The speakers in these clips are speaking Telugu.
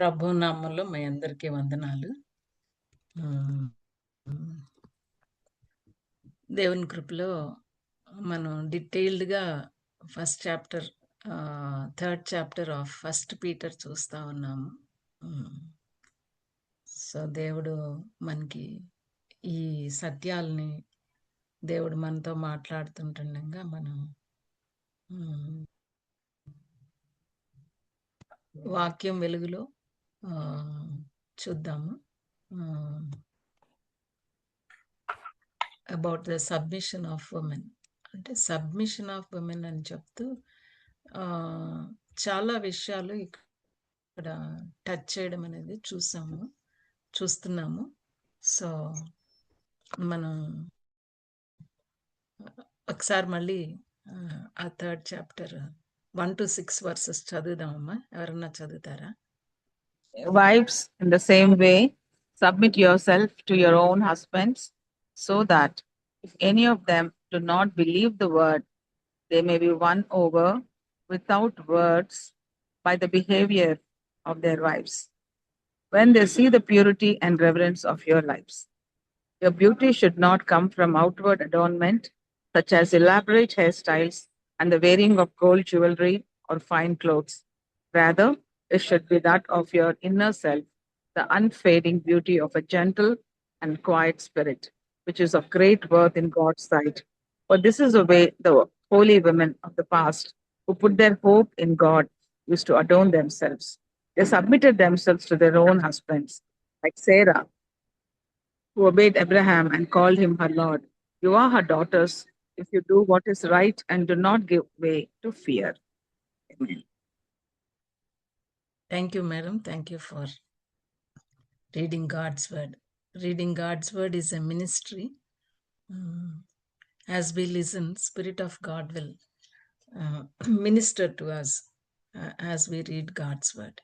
ప్రభు నామంలో మీ అందరికీ వందనాలు. దేవుని కృపలో మనం డీటెయిల్డ్గా first chapter, third chapter of first Peter చూస్తా ఉన్నాము. సో దేవుడు మనకి ఈ సత్యాలని దేవుడు మనతో మాట్లాడుతుంటుండగా మనం వాక్యం వెలుగులో చూద్దాము. About the submission of women, అంటే సబ్మిషన్ ఆఫ్ ఉమెన్ అని చెప్తూ చాలా విషయాలు ఇక్కడ టచ్ చేయడం అనేది చూస్తున్నాము. సో మనం ఒకసారి మళ్ళీ ఆ థర్డ్ చాప్టర్ 1 to 6 verses చదువుదామమ్మా. ఎవరన్నా చదువుతారా? Wives, in the same way, submit yourself to your own husbands, so that if any of them do not believe the word, they may be won over without words by the behavior of their wives, when they see the purity and reverence of your lives. Your beauty should not come from outward adornment, such as elaborate hairstyles and the wearing of gold jewelry or fine clothes. Rather, it should be that of your inner self, the unfading beauty of a gentle and quiet spirit, which is of great worth in God's sight. For this is the way the holy women of the past, who put their hope in God, used to adorn themselves. They submitted themselves to their own husbands, like Sarah, who obeyed Abraham and called him her Lord. You are her daughters if you do what is right and do not give way to fear. Amen. Thank you, madam. Thank you for reading God's word. Reading God's word is a ministry. As we listen, Spirit of God will minister to us as we read God's word.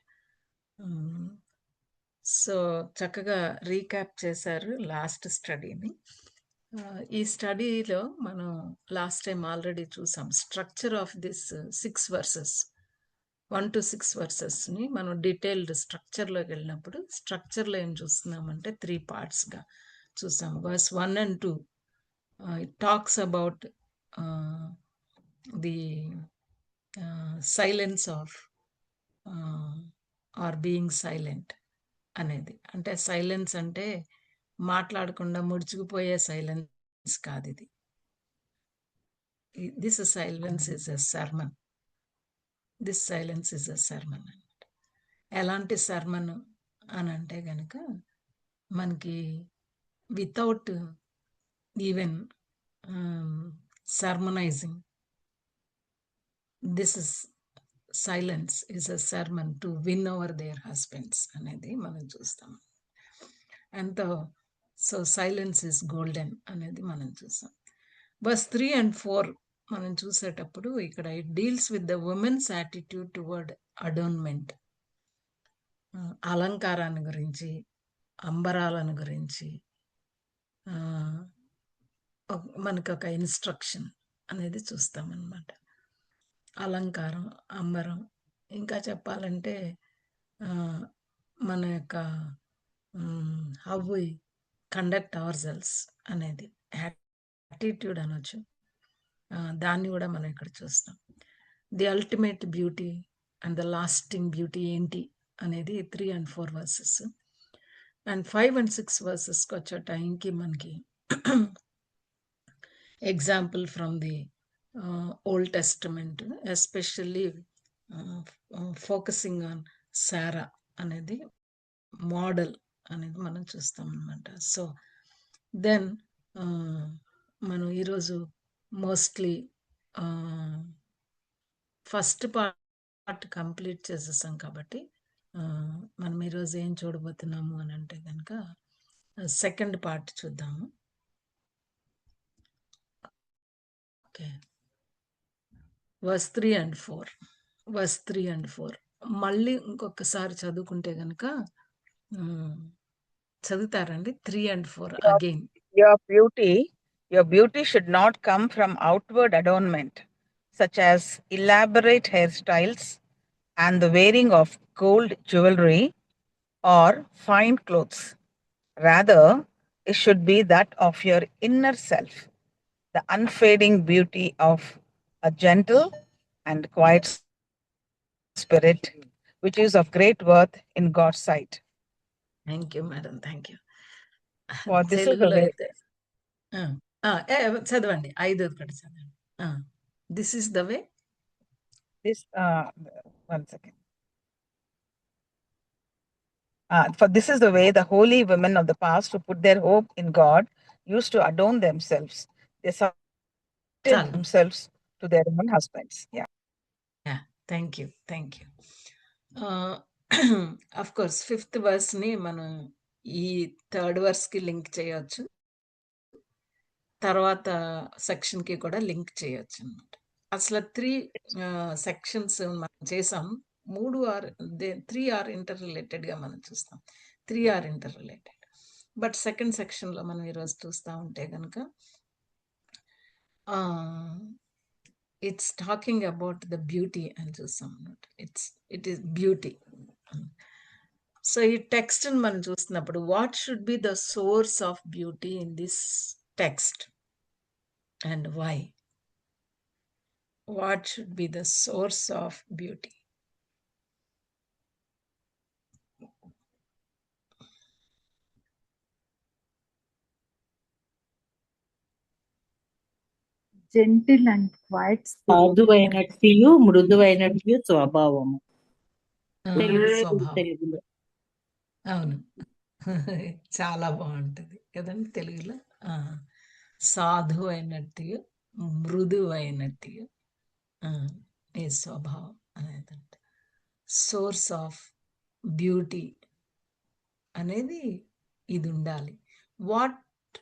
So చక్కగా రీక్యాప్ చేశారు లాస్ట్ స్టడీని. ఈ స్టడీలో మనం లాస్ట్ టైం ఆల్రెడీ చూసాం. Structure of this 6 verses, 1 to 6 verses-ని మనం డీటెయిల్డ్ స్ట్రక్చర్లోకి వెళ్ళినప్పుడు స్ట్రక్చర్లో ఏం చూస్తున్నామంటే 3 parts-గా చూసాం. verse 1 and 2 it talks about the silence of or being silent అనేది. అంటే సైలెన్స్ అంటే మాట్లాడకుండా ముడుచుకుపోయే సైలెన్స్ కాదు ఇది. This silence is a sermon. This silence is a sermon అనమాట. ఎలాంటి సర్మన్ అని అంటే కనుక మనకి without even sermonising, this is silence is a sermon to win over their husbands అనేది మనం చూస్తాం. And so silence is golden అనేది మనం చూసాం. verse 3 and 4 మనం చూసేటప్పుడు ఇక్కడ it deals with the women's attitude toward adornment, అలంకారాన్ని గురించి, అంబరాలను గురించి మనకు ఒక ఇన్స్ట్రక్షన్ అనేది చూస్తామన్నమాట. అలంకారం, అంబరం, ఇంకా చెప్పాలంటే మన యొక్క how we conduct ourselves అనేది యాటిట్యూడ్ అనొచ్చు. దాన్ని కూడా మనం ఇక్కడ చూస్తాం. The ultimate beauty and the lasting beauty ఏంటి అనేది 3 and 4 verses. అండ్ 5 and 6 verses-కి వచ్చే టైంకి మనకి example from the Old Testament, especially focusing on Sarah అనేది మోడల్ అనేది మనం చూస్తాం అన్నమాట. సో దెన్ మనం ఈరోజు మోస్ట్లీ ఫస్ట్ పార్ట్ కంప్లీట్ చేసేసాం కాబట్టి మనం ఈరోజు ఏం చూడబోతున్నాము అని అంటే కనుక సెకండ్ పార్ట్ చూద్దాము. Okay, verse 3 and 4. verse 3 and 4 మళ్ళీ ఇంకొకసారి చదువుకుంటే కనుక చదువుతారండి. 3 and 4 again. Your beauty should not come from outward adornment, such as elaborate hairstyles and the wearing of gold jewelry or fine clothes. Rather, it should be that of your inner self, the unfading beauty of a gentle and quiet spirit, which is of great worth in God's sight. Thank you madam, thank you. For this is the తెలుగులో way. అయితే చదవండి, ఐదోది కూడా చదవండి. This is the way. This, one second. For this is the way the holy women of the past who put their hope in God used to adorn themselves. They submitted చాలు. themselves to their own husbands. Yeah. Thank you, thank you. Of course fifth వర్స్ని మనం ఈ థర్డ్ వర్స్కి లింక్ చేయొచ్చు, తర్వాత సెక్షన్కి కూడా లింక్ చేయొచ్చు అనమాట. అసలు 3 సెక్షన్స్ మనం చేసాం. 3 ఆర్ ఇంటర్ రిలేటెడ్గా మనం చూస్తాం. 3 are inter related. But second సెక్షన్లో మనం ఈరోజు చూస్తూ ఉంటే కనుక it's talking about the beauty అని చూస్తాం అన్నమాట. It is beauty. సో ఈ టెక్స్ట్ మనం చూస్తున్నప్పుడు what should be the source of beauty in this text and why? What should be the source of beauty? Gentle and quiet spirit. సాధువైనట్టు మృదువైనట్టు స్వభావము. స్వభావం. తెలుగులో అవును. చాలా బాగుంటది కదండి తెలుగులో. సాధువైనట్టు మృదువైనట్టు ఈ స్వభావం అనేది సోర్స్ ఆఫ్ బ్యూటీ అనేది ఇది ఉండాలి. వాట్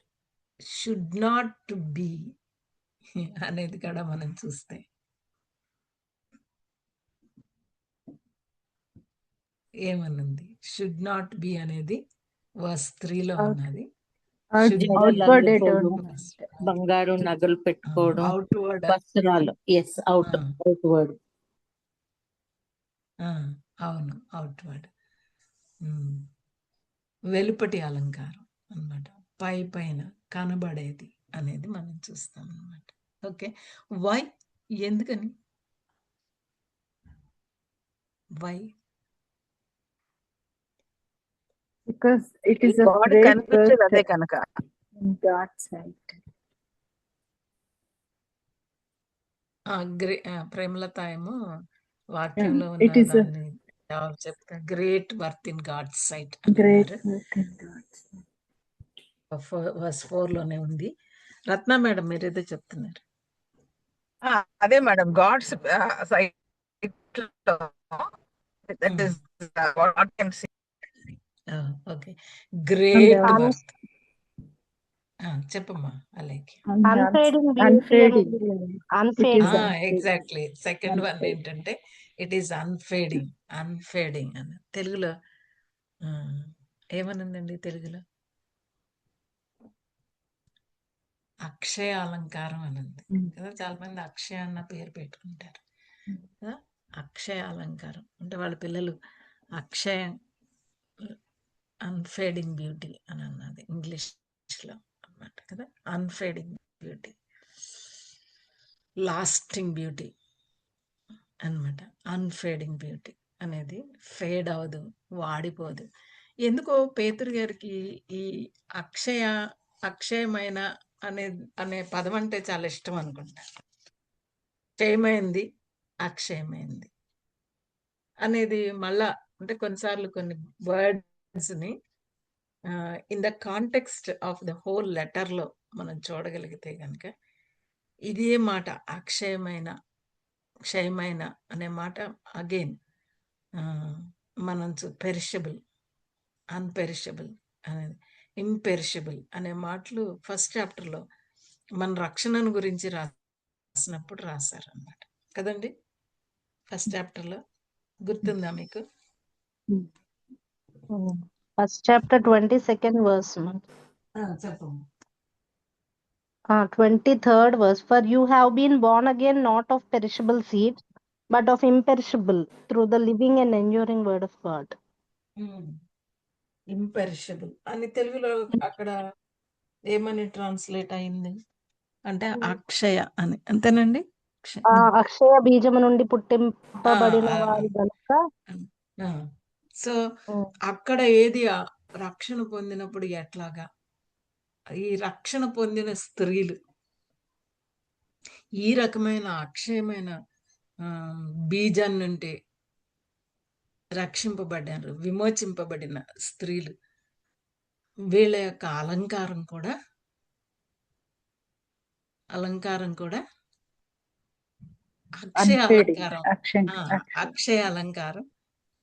షుడ్ నాట్ బీ అనేది కూడా మనం చూస్తే ఏమనుంది? షుడ్ నాట్ బి అనేది వర్స్ 3లో ఉన్నది. Outward adornment. బంగారు నగలు పెట్టుకోవడం, అవుట్వర్డ్ వస్త్రాలు. Yes, outward. అవును, అవుట్వర్డ్. వెలుపటి అలంకారం అన్నమాట, పై పైన కనబడేది అనేది మనం చూస్తాం అన్నమాట. Okay, why? ఎందుకని? Why? Because it is a God great కనిపించేది అదే work కనుక. in God's sight. ప్రేమలత ఏమో వాక్యంలో It ఉన్న is a దాన్ని ఎవరు చెప్తారు? Great worth in God sight great అన్నారు. work in God's sight. Verse 4లోనే ఉంది. రత్న మేడం మీరేదో చెప్తున్నారు. అదే madam, God's sight that is what God can see. Okay, great And, worth. చెప్పమ్మా అలాగే. Unfading beauty unfading. Unfading. It is exactly. Second one unfading. ఏంటంటే ఇట్ ఈస్ అన్ఫేడింగ్. అన్ఫేడింగ్ అని తెలుగులో ఏమనుందండి? తెలుగులో అక్షయ అలంకారం అని ఉంది కదా. చాలా మంది అక్షయ అన్న పేరు పెట్టుకుంటారు కదా. అక్షయ అలంకారం అంటే వాళ్ళ పిల్లలు అక్షయ అన్ఫేడింగ్ బ్యూటీ అని అన్నది ఇంగ్లీష్లో అన్నమాట కదా. అన్ఫేడింగ్ బ్యూటీ, లాస్టింగ్ బ్యూటీ అన్నమాట. అన్ఫేడింగ్ బ్యూటీ అనేది ఫేడ్ అవ్వదు, వాడిపోదు. ఎందుకో పేతురు గారికి ఈ అక్షయమైన అనే పదం అంటే చాలా ఇష్టం అనుకుంటా. క్షయమైంది, అక్షయమైంది అనేది మళ్ళా అంటే కొన్నిసార్లు కొన్ని వర్డ్స్ని in the context of the whole లెటర్లో మనం చూడగలిగితే కనుక ఇదే మాట అక్షయమైన, క్షయమైన అనే మాట అగైన్ మనం పెరిషబుల్, అన్పెరిషబుల్ అనేది, ఇంపెరిషబుల్ అనే మాటలు ఫస్ట్ చాప్టర్లో మన రక్షణను గురించి రాసినప్పుడు రాశారు అన్నమాట కదండి. ఫస్ట్ చాప్టర్లో గుర్తుందా మీకు? First chapter 22nd verse. చెప్పండి. 23rd verse. For you have been born again, not of perishable seed, but of imperishable, through the living and enduring word of God. Imperishable అని తెలుగులో అక్కడ ఏమని ట్రాన్స్లేట్ అయింది అంటే అక్షయ అని, అంతేనండి? అక్షయ బీజము నుండి ఆ, పుట్టింపబడిన ఆ, వారు గనుక. ఆ. సో ఉమ్, అక్కడ ఏది రక్షణ పొందినప్పుడు ఎట్లాగా ఈ రక్షణ పొందిన స్త్రీలు ఈ రకమైన అక్షయమైన బీజం నుండి రక్షింపబడ్డారు, విమోచింపబడిన స్త్రీలు. వీళ్ళ యొక్క అలంకారం కూడా అక్షయ Unfading. అలంకారం. Action. అక్షయ అలంకారం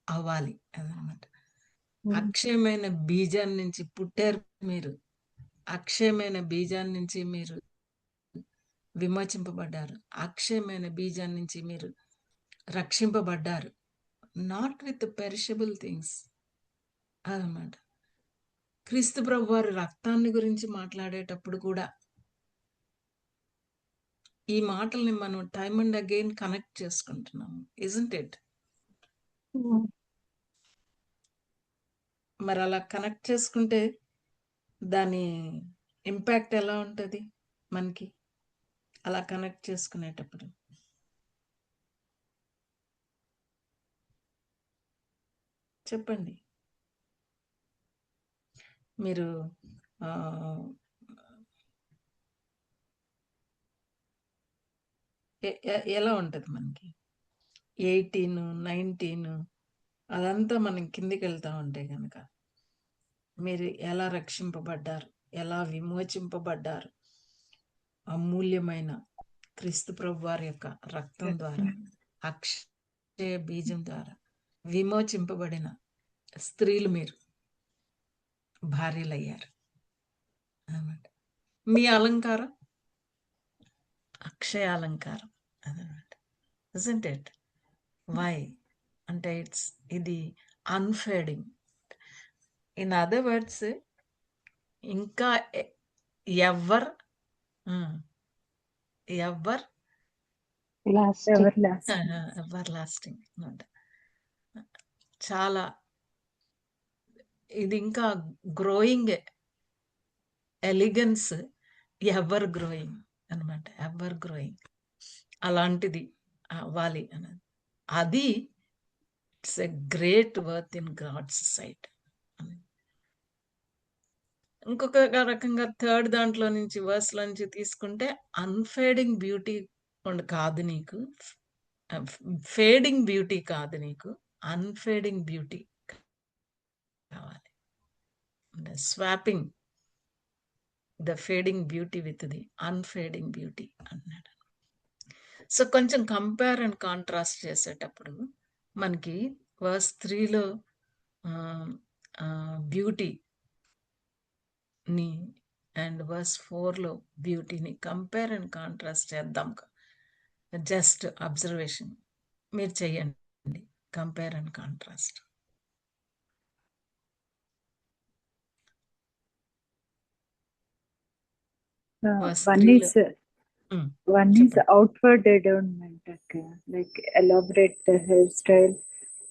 అవ్వాలి అదనమాట. అక్షయమైన బీజాన్ని నుంచి పుట్టారు మీరు, అక్షయమైన బీజాన్ని నుంచి మీరు విమోచింపబడ్డారు, అక్షయమైన బీజాన్ని నుంచి మీరు రక్షింపబడ్డారు. నాట్ విత్ పెరిషబుల్ థింగ్స్ అదనమాట. క్రీస్తు ప్రభు వారి రక్తాన్ని గురించి మాట్లాడేటప్పుడు కూడా ఈ మాటల్ని మనం టైమ్ అండ్ అగైన్ కనెక్ట్ చేసుకుంటున్నాము, ఇజంట్ ఇట్? మరి అలా కనెక్ట్ చేసుకుంటే దాని ఇంపాక్ట్ ఎలా ఉంటుంది మనకి అలా కనెక్ట్ చేసుకునేటప్పుడు? చెప్పండి. మీరు ఎలా ఉంటుంది మనకి 18, 19 అదంతా మనం కిందికి వెళ్తా ఉంటే కనుక మీరు ఎలా రక్షింపబడ్డారు, ఎలా విమోచింపబడ్డారు అమూల్యమైన క్రీస్తు ప్రభు వారి యొక్క రక్తం ద్వారా, అక్షయ బీజం ద్వారా విమోచింపబడిన స్త్రీలు మీరు భార్యలయ్యారు అన్నమాట. మీ అలంకారం అక్షయ అలంకారం అదనమాట, ఇజంట్ ఇట్? వై అంటే ఇది అన్ఫేడింగ్. ఇన్ అదర్ వర్డ్స్, ఇంకా ఎవర్ Everlasting. ఎవర్ లాస్టింగ్ అనమాట. చాలా ఇది ఇంకా గ్రోయింగ్ ఎలిగెన్స్, ఎవర్ గ్రోయింగ్ అనమాట, ఎవర్ గ్రోయింగ్ అలాంటిది అవ్వాలి అన్నది. అది it's a great worth in God's sight. ఇంకొక రకంగా థర్డ్ దాంట్లో నుంచి వర్స్లో నుంచి తీసుకుంటే అన్ఫేడింగ్ బ్యూటీ కాదు నీకు, ఫేడింగ్ బ్యూటీ కాదు నీకు, అన్ఫేడింగ్ బ్యూటీ కావాలి. Swapping the fading beauty with the unfading beauty అన్నాడు. సో కొంచెం కంపేర్ అండ్ కాంట్రాస్ట్ చేసేటప్పుడు మనకి వర్స్ 3లో బ్యూటీ ని అండ్ వర్స్ 4లో బ్యూటీని కంపేర్ అండ్ కాంట్రాస్ట్ చేద్దాం. జస్ట్ అబ్జర్వేషన్ మీరు చెయ్యండి, compare and contrast. Verse One 3 is outward adornment, like elaborate hairstyle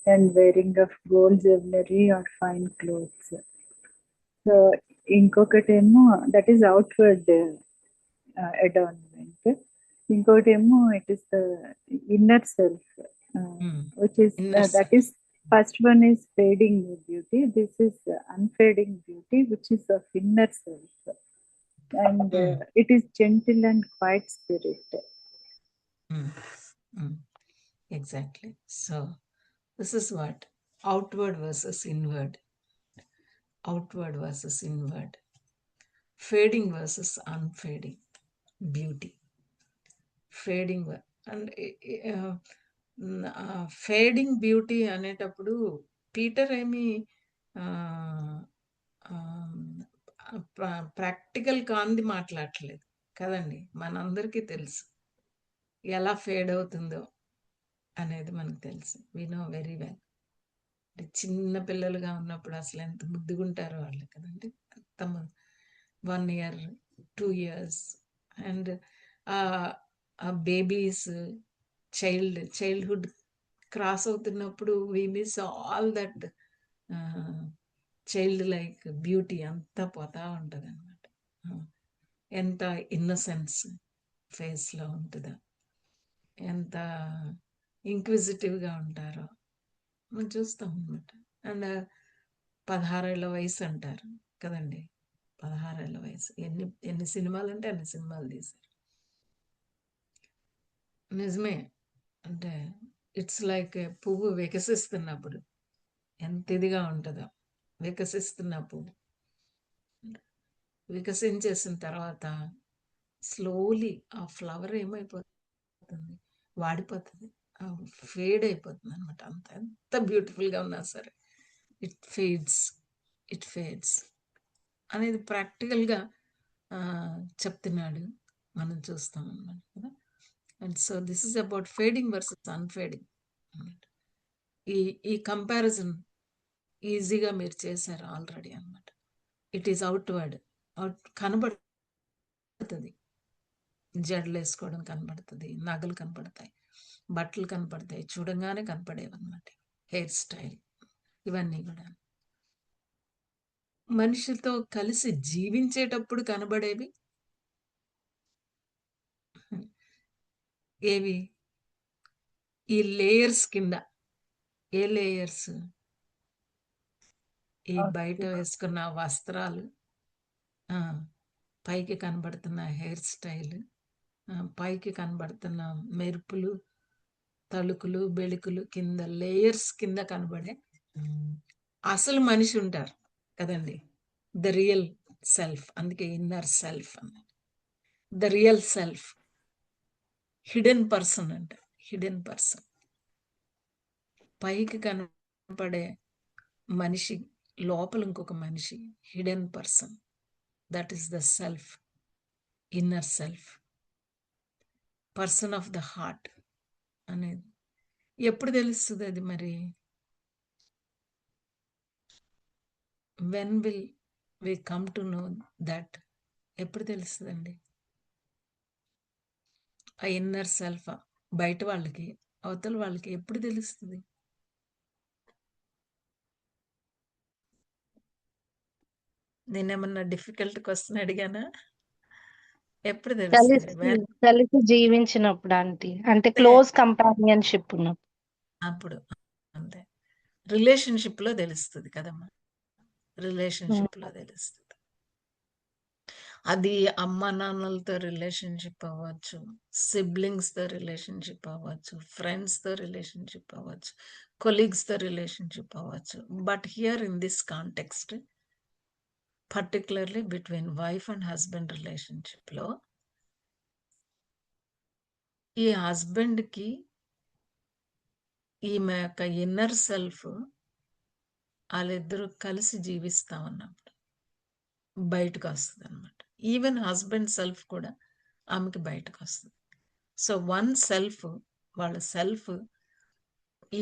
and wearing of gold jewelry or fine clothes. So ఇంకొకటేమో that is outward adornment. ఇంకోటేమో it is the inner self, which is that is first one is fading beauty. This is unfading beauty, which is of inner self, and it is gentle and quiet spirit. Exactly. So this is what outward versus inward, outward versus inward, fading versus unfading beauty. Fading and fading beauty అనేటప్పుడు పీటర్ ఏమి ప్రాక్టికల్ కాంది మాట్లాడట్లేదు కదండి. మనందరికీ తెలుసు ఎలా ఫేడ్ అవుతుందో అనేది మనకు తెలుసు. We know very well. అంటే చిన్న పిల్లలుగా ఉన్నప్పుడు అసలు ఎంత ముద్దుగుంటారో వాళ్ళు కదండి. 1 year 2 years అండ్ ఆ బేబీస్ చైల్డ్హుడ్ క్రాస్ అవుతున్నప్పుడు we miss all that child like beauty అంతా పోతా ఉంటుంది అనమాట. ఎంత ఇన్నసెన్స్ ఫేస్లో ఉంటుందో, ఎంత ఇంక్విజిటివ్గా ఉంటారో మనం చూస్తాం అనమాట. అండ్ 16 ఏళ్ల వయసు అంటారు కదండి, 16 ఏళ్ల వయసు. ఎన్ని సినిమాలు అంటే అన్ని సినిమాలు తీశారు. నిజమే, అంటే ఇట్స్ లైక్ పువ్వు వికసిస్తున్నప్పుడు ఎంత ఇదిగా ఉంటుందో, వికసిస్తున్న పువ్వు వికసించేసిన తర్వాత స్లోలీ ఆ ఫ్లవర్ ఏమైపోతుంది, వాడిపోతుంది, ఫేడ్ అయిపోతుంది అనమాట. ఎంత బ్యూటిఫుల్గా ఉన్నా సరే ఇట్ ఫేడ్స్ అనేది ప్రాక్టికల్గా చెప్తున్నాడు, మనం చూస్తాం అన్నమాట కదా. And so this is about fading versus unfading. ఈ కంపారిజన్ ఈజీగా మీరు చేశారు ఆల్రెడీ అనమాట. ఇట్ ఈస్ అవుట్ కనబడుతుంది, జడలు వేసుకోవడం కనబడుతుంది, నగలు కనపడతాయి, బట్టలు కనపడతాయి, చూడంగానే కనపడేవి అనమాట. హెయిర్ స్టైల్ ఇవన్నీ కూడా మనిషితో కలిసి జీవించేటప్పుడు కనబడేవి. ఏవి? ఈ లేయర్స్ కింద. ఏ లేయర్స్? ఈ బయట వేసుకున్న వస్త్రాలు, పైకి కనబడుతున్న హెయిర్ స్టైల్, పైకి కనబడుతున్న మెరుపులు, తళుకులు, బెళుకులు, కింద లేయర్స్ కింద కనబడే అసలు మనిషి ఉంటారు కదండి, ద రియల్ సెల్ఫ్. అందుకే ఇన్నర్ సెల్ఫ్ అన్నది. The real self, hidden person అంట. హిడెన్ పర్సన్, పైకి కనపడే మనిషి లోపల ఇంకొక మనిషి, hidden person. That is the self, inner self, person of the heart అనేది. ఎప్పుడు తెలుస్తుంది అది మరి? When will we come to know that? ఎప్పుడు తెలుస్తుందండి ఆ ఇన్నర్ సెల్ఫ్? బయట వాళ్ళకి, అవతల వాళ్ళకి ఎప్పుడు తెలుస్తుంది? నేనేమన్నా డిఫికల్ట్ క్వశ్చన్ అడిగానా? ఎప్పుడు తెలుస్తుంది? కలిసి జీవించినప్పుడు అంటే క్లోజ్ కంపానియన్షిప్ ఉన్నప్పుడు. అప్పుడు అంతే. రిలేషన్షిప్ లో తెలుస్తుంది కదమ్మా, రిలేషన్షిప్ లో తెలుస్తుంది. అది అమ్మ నాన్నలతో రిలేషన్షిప్ అవ్వచ్చు, సిబ్లింగ్స్ తో రిలేషన్షిప్ అవ్వచ్చు, ఫ్రెండ్స్ తో రిలేషన్షిప్ అవ్వచ్చు, కొలీగ్స్ తో రిలేషన్షిప్ అవ్వచ్చు. But here in this context, particularly between wife and husband relationship లో, ఈ హస్బెండ్కి ఈమె యొక్క ఇన్నర్ సెల్ఫ్ వాళ్ళిద్దరూ కలిసి జీవిస్తామన్నప్పుడు బయటకు వస్తుంది అనమాట. ఈవెన్ హస్బెండ్ సెల్ఫ్ కూడా ఆమెకి బయటకు వస్తుంది. సో వన్ సెల్ఫ్, వాళ్ళ సెల్ఫ్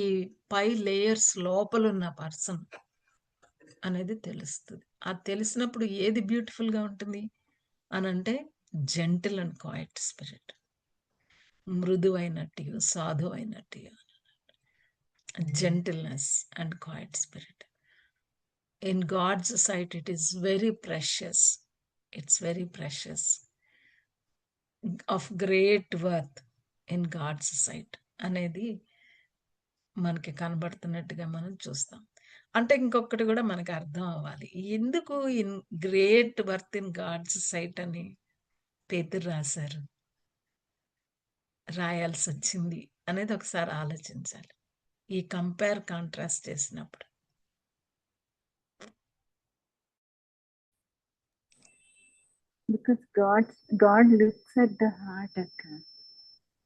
ఈ పై లేయర్స్ లోపల ఉన్న పర్సన్ అనేది తెలుస్తుంది. అది తెలిసినప్పుడు ఏది బ్యూటిఫుల్గా ఉంటుంది అని అంటే, జెంటిల్ అండ్ క్వైట్ స్పిరిట్, మృదువైనట్టు, సాధువైనట్టు, gentleness and quiet spirit. In God's sight, it is very precious. It's very precious, of great worth in God's sight అనేది మనకి కనబడుతున్నట్టుగా మనం చూస్తాం. అంటే ఇంకొకటి కూడా మనకి అర్థం అవ్వాలి, ఎందుకు in great worth in God's sight అని పేతురు రాయాల్సి వచ్చింది అనేది ఒకసారి ఆలోచించాలి ఈ కంపేర్ కాంట్రాస్ట్ చేసినప్పుడు. Because God looks at the heart, Akka.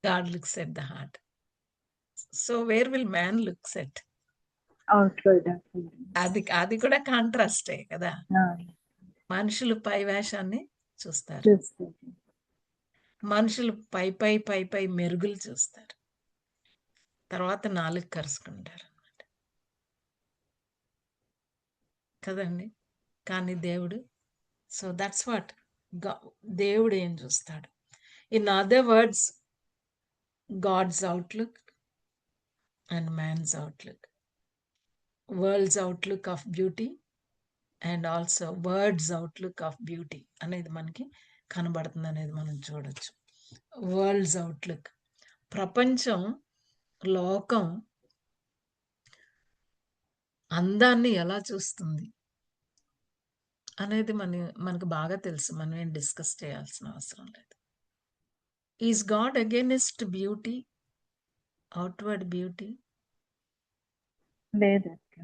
God looks at the heart. So where will man looks at? Outward. అది కూడా కాంట్రాస్టే కదా. మనుషులు పై వేషాన్ని చూస్తారు, మనుషులు పై మెరుగులు చూస్తారు, తర్వాత నాలుగు కరుచుకుంటారు అన్నమాట కదండి. కానీ దేవుడు, సో దట్స్ వాట్ దేవుడు ఏం చూస్తాడు? In other words, God's outlook and man's outlook, world's outlook of beauty and also words outlook of beauty అనేది మనకి కనబడుతుంది అనేది మనం చూడొచ్చు. వరల్డ్స్ అవుట్లుక్, ప్రపంచం, లోకం అందాన్ని ఎలా చూస్తుంది అనేది మనకు బాగా తెలుసు. మనం ఏం డిస్కస్ చేయాల్సిన అవసరం లేదు. Is God against beauty, outward beauty? లేదక్క.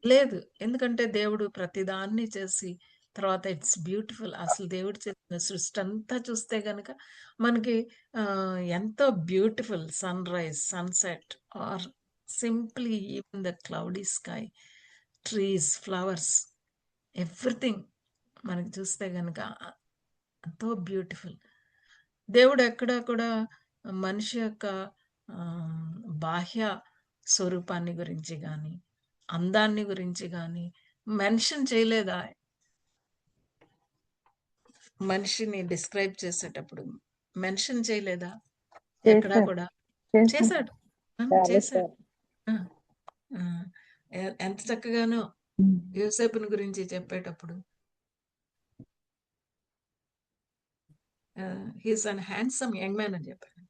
లేదు. ఎందుకంటే దేవుడు ప్రతిదాన్ని చేసి తర్వాత ఇట్స్ బ్యూటిఫుల్. అసలు దేవుడు చేసిన సృష్టి అంతా చూస్తే గనక మనకి ఎంతో beautiful sunrise, sunset or simply even the cloudy sky, trees, flowers, everything మనకి చూస్తే గనక ఎంతో బ్యూటిఫుల్. దేవుడు ఎక్కడా కూడా మనిషి యొక్క బాహ్య స్వరూపాన్ని గురించి గాని, అందాన్ని గురించి గాని మెన్షన్ చేయలేదా? మనిషిని డిస్క్రైబ్ చేసేటప్పుడు మెన్షన్ చేయలేదా ఎక్కడా చేశారు. కూడా? చేశారు. చేశాడు. చాలా చేశాడు. సార్లు. ఆ, ఎంత చక్కగానో ఉమ్. యోసేపుని గురించి చెప్పేటప్పుడు he's an handsome young man అని చెప్పాడు.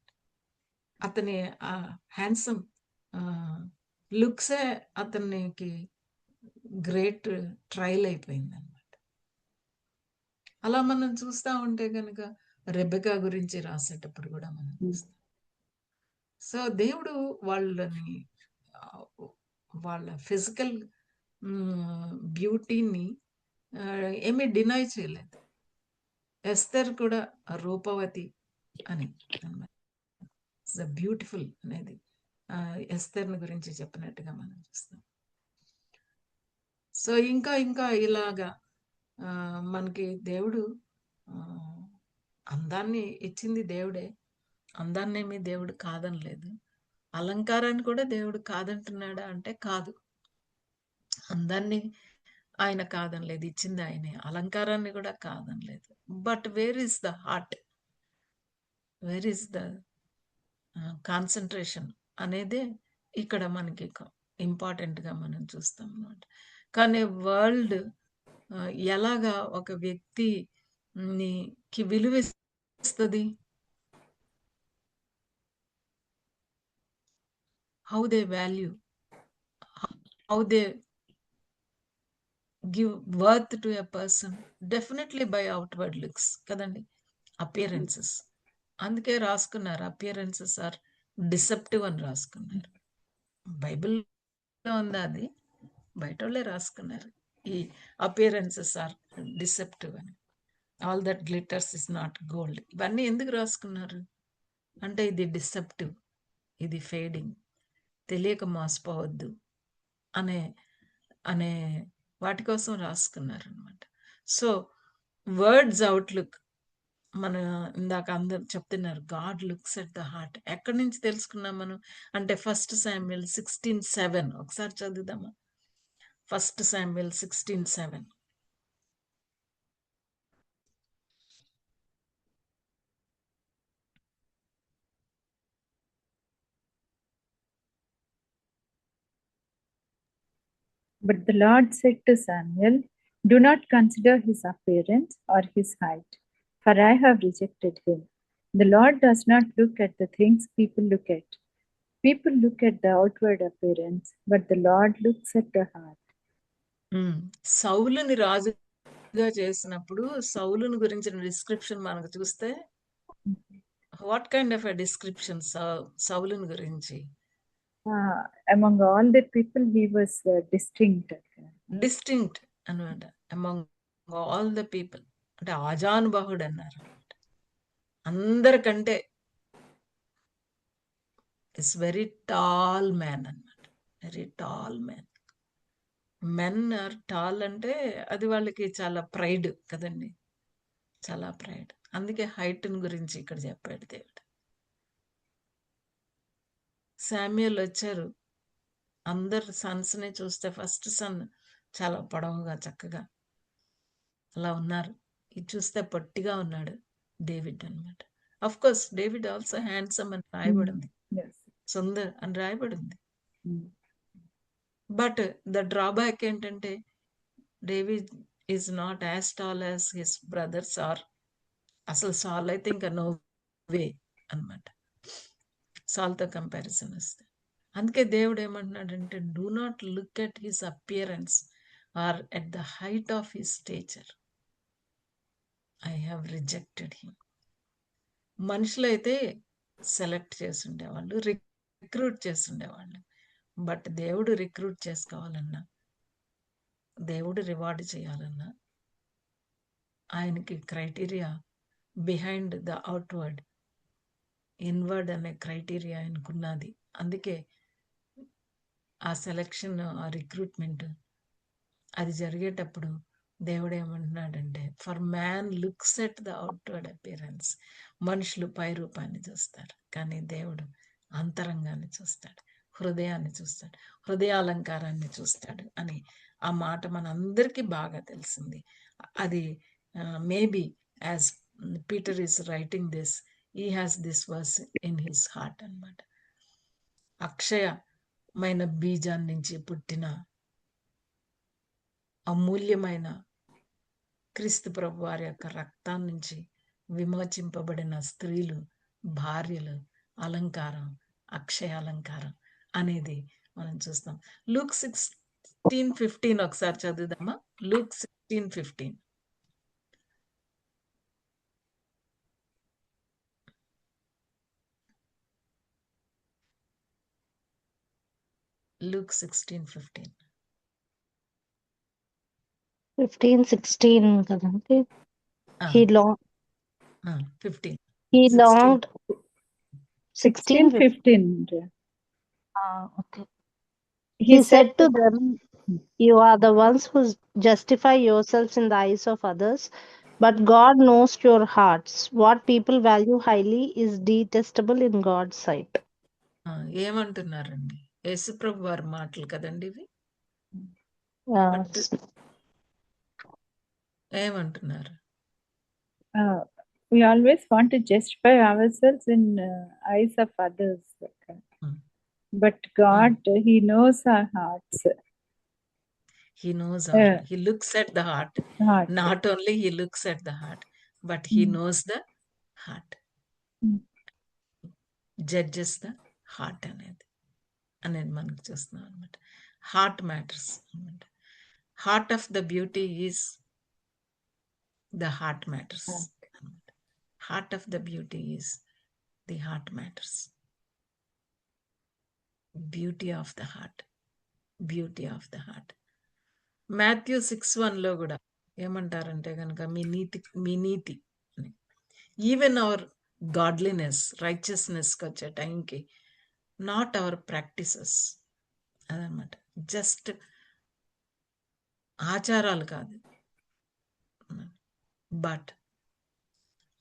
అతని ఆ హ్యాండ్సమ్ లుక్సే అతనికి గ్రేట్ ట్రయల్ అయిపోయింది అనమాట. అలా మనం చూస్తా ఉంటే కనుక రెబెకా గురించి రాసేటప్పుడు కూడా మనం చూస్తాం. సో దేవుడు వాళ్ళని వాళ్ళ ఫిజికల్ బ్యూటీని ఏమీ డినై చేయలేదు. ఎస్తర్ కూడా రూపవతి అని అన్నమాట. బ్యూటిఫుల్ అనేది ఎస్తర్ని గురించి చెప్పినట్టుగా మనం చూస్తాం. సో ఇంకా ఇంకా ఇలాగా మనకి దేవుడు అందాన్ని ఇచ్చింది దేవుడే. అందాన్నేమి దేవుడు కాదనలేదు. అలంకారాన్ని కూడా దేవుడు కాదంటున్నాడా అంటే కాదు. అందాన్ని ఆయన కాదనలేదు, ఇచ్చింది ఆయనే. అలంకారాన్ని కూడా కాదనలేదు. But where is the heart, where is the concentration అనేదే ఇక్కడ మనకి ఇంపార్టెంట్గా మనం చూస్తాం అన్నమాట. కానీ వరల్డ్ ఎలాగా ఒక వ్యక్తికి విలువిస్తుంది? How they value, how they give worth to a person, definitely by outward looks కదండి, అపియరెన్సెస్. అందుకే రాసుకున్నారు అపియరెన్సెస్ ఆర్ డిసెప్టివ్ అని రాసుకున్నారు. బైబిల్లో ఉంది అది, బయట వాళ్ళే రాసుకున్నారు ఈ అపియరెన్సెస్ ఆర్ డిసెప్టివ్ అని. All that glitters is not gold. ఇవన్నీ ఎందుకు రాసుకున్నారు అంటే ఇది డిసెప్టివ్, ఇది ఫేడింగ్, తెలియక మోసపోవద్దు అనే అనే వాటి కోసం రాసుకున్నారు అనమాట. సో వర్డ్స్ అవుట్లుక్ మన ఇందాక అందరు చెప్తున్నారు God looks at the heart. ఎక్కడి నుంచి తెలుసుకున్నాం మనం అంటే 1 శామ్యూయల్ 16:7 ఒకసారి చదువుదామా? 1 Samuel 16:7. But the Lord said to Samuel, "Do not consider his appearance or his height, for I have rejected him. The Lord does not look at the things people look at. People look at the outward appearance, but the Lord looks at the heart." సౌలుని రాజుగా చేసినప్పుడు సౌలుని గురించిన డిస్క్రిప్షన్ మనకు చూస్తే what kind of a description సౌలుని గురించి? Among all the people, he was distinct. Distinct అనమాట. అమంగ్ ఆల్ ద పీపుల్ అంటే ఆజానుబాహుడు అన్నారు అనమాట. అందరికంటే ఇట్స్ వెరీ టాల్ మ్యాన్ అన్నమాట. Very tall man. Men are tall అంటే అది వాళ్ళకి చాలా ప్రైడ్ కదండి, చాలా ప్రైడ్. అందుకే హైట్ని గురించి ఇక్కడ చెప్పాడు దేవుడు. శామ్యూయల్ వచ్చారు, అందరు సన్స్ని చూస్తే ఫస్ట్ సన్ చాలా పొడవుగా చక్కగా అలా ఉన్నారు. ఇది చూస్తే పొట్టిగా ఉన్నాడు డేవిడ్ అనమాట. Of course David also handsome అని రాయబడింది, సుందర్ అని రాయబడింది. బట్ ద డ్రాబ్యాక్ ఏంటంటే David is not as tall as his brothers or, అసలు సాల్ అయితే ఇంకా నో వే అనమాట, సాల్తో కంపారిజన్ వస్తే. అందుకే దేవుడు ఏమంటున్నాడంటే, do not look at his appearance or at the height of his stature, I have rejected him. మనుషులైతే సెలెక్ట్ చేసి ఉండేవాళ్ళు, రిక్రూట్ చేసి ఉండేవాళ్ళు. బట్ దేవుడు రిక్రూట్ చేసుకోవాలన్నా, దేవుడు రివార్డ్ చేయాలన్నా, ఆయనకి criteria behind the outward, inward అనే క్రైటీరియా ఆయనకున్నది. అందుకే ఆ సెలెక్షన్, ఆ రిక్రూట్మెంట్ అది జరిగేటప్పుడు దేవుడు ఏమంటున్నాడంటే, for man looks at the outward appearance. మనుషులు పై రూపాన్ని చూస్తారు, కానీ దేవుడు అంతరంగాన్ని చూస్తాడు, హృదయాన్ని చూస్తాడు, హృదయాలంకారాన్ని చూస్తాడు అని ఆ మాట మనందరికీ బాగా తెలిసింది. అది maybe as Peter is writing this, he has this verse in his heart అన్నమాట. అక్షయమైన బీజాన్ నుంచి పుట్టిన అమూల్యమైన క్రీస్తు ప్రభు వారి యొక్క రక్తం నుంచి విమోచింపబడిన స్త్రీలు, భార్యలు అలంకారం, అక్షయ అలంకారం అనేది మనం చూస్తాం. లూక్ 16:15 ఒకసారి చదువుదామా? లూక్ 16:15. Luke 16:15. 15:16 కదండి. Ah, He long 15. he 16. longed 16. 16:15. Okay. He He said said to them, you are the ones who justify yourselves in the eyes of others, but God knows your hearts. What people value highly is detestable in God's sight. ఏమంటున్నారండి? యేసుప్రభు వారి మాటలు కదండి ఇవి. బట్ ఏమంటున్నారు? We always want to justify ourselves in eyes of others. But God, He knows our hearts. He knows our heart. He looks at the heart. Not only He looks at the heart, but He knows the heart. Judges the heart అనేది మనకు చూస్తున్నాం అనమాట. హార్ట్ మ్యాటర్స్ అనమాట. Heart of the beauty is the heart matters అనమాట. Heart of the beauty is the heart matters. Beauty of the heart, beauty of the heart. Matthew 6:1 కూడా ఏమంటారంటే కనుక, మీ నీతి అని. ఈవెన్ అవర్ గాడ్లీనెస్, రైచియస్నెస్కి వచ్చే టైంకి నాట్ అవర్ ప్రాక్టీసెస్ అదనమాట. జస్ట్ ఆచారాలు కాదు, బట్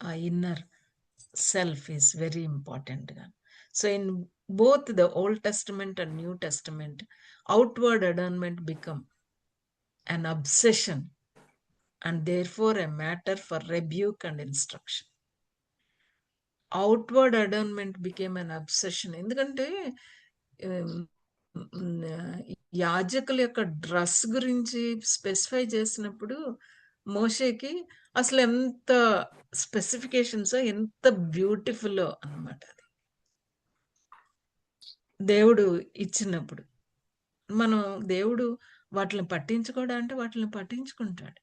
ఆ ఇన్నర్ సెల్ఫ్ ఈస్ వెరీ ఇంపార్టెంట్గా. So in both the Old Testament and New Testament, outward adornment become an obsession and therefore a matter for rebuke and instruction. Outward adornment became an obsession. ఎందుకంటే యాజకుల యొక్క డ్రెస్ గురించి స్పెసిఫై చేసినప్పుడు మోషేకి అసలు ఎంత స్పెసిఫికేషన్స్, ఎంత బ్యూటిఫుల్ అన్నమాట అది దేవుడు ఇచ్చినప్పుడు. మనం దేవుడు వాటిని పట్టించుకోవడం అంటే వాటిని పట్టించుకుంటాడు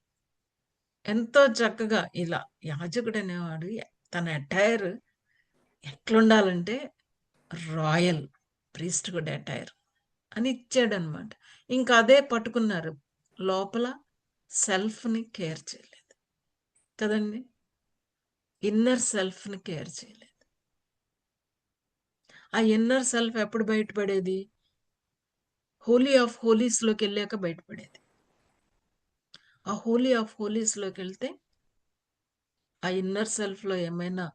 ఎంతో చక్కగా. ఇలా యాజకుడు అనేవాడు తన అటైర్ ఎట్లుండాలంటే రాయల్ ప్రీస్ట్హుడ్ అటైర్ అని ఇచ్చాడనమాట. ఇంకా అదే పట్టుకున్నారు, లోపల సెల్ఫ్ని కేర్ చేయలేదు కదండి, ఇన్నర్ సెల్ఫ్ని కేర్ చేయలేదు. ఆ ఇన్నర్ సెల్ఫ్ ఎప్పుడు బయటపడేది? హోలీ ఆఫ్ హోలీస్లోకి వెళ్ళాక బయటపడేది. ఆ హోలీ ఆఫ్ హోలీస్లోకి వెళ్తే ఆ ఇన్నర్ సెల్ఫ్లో ఏమైనా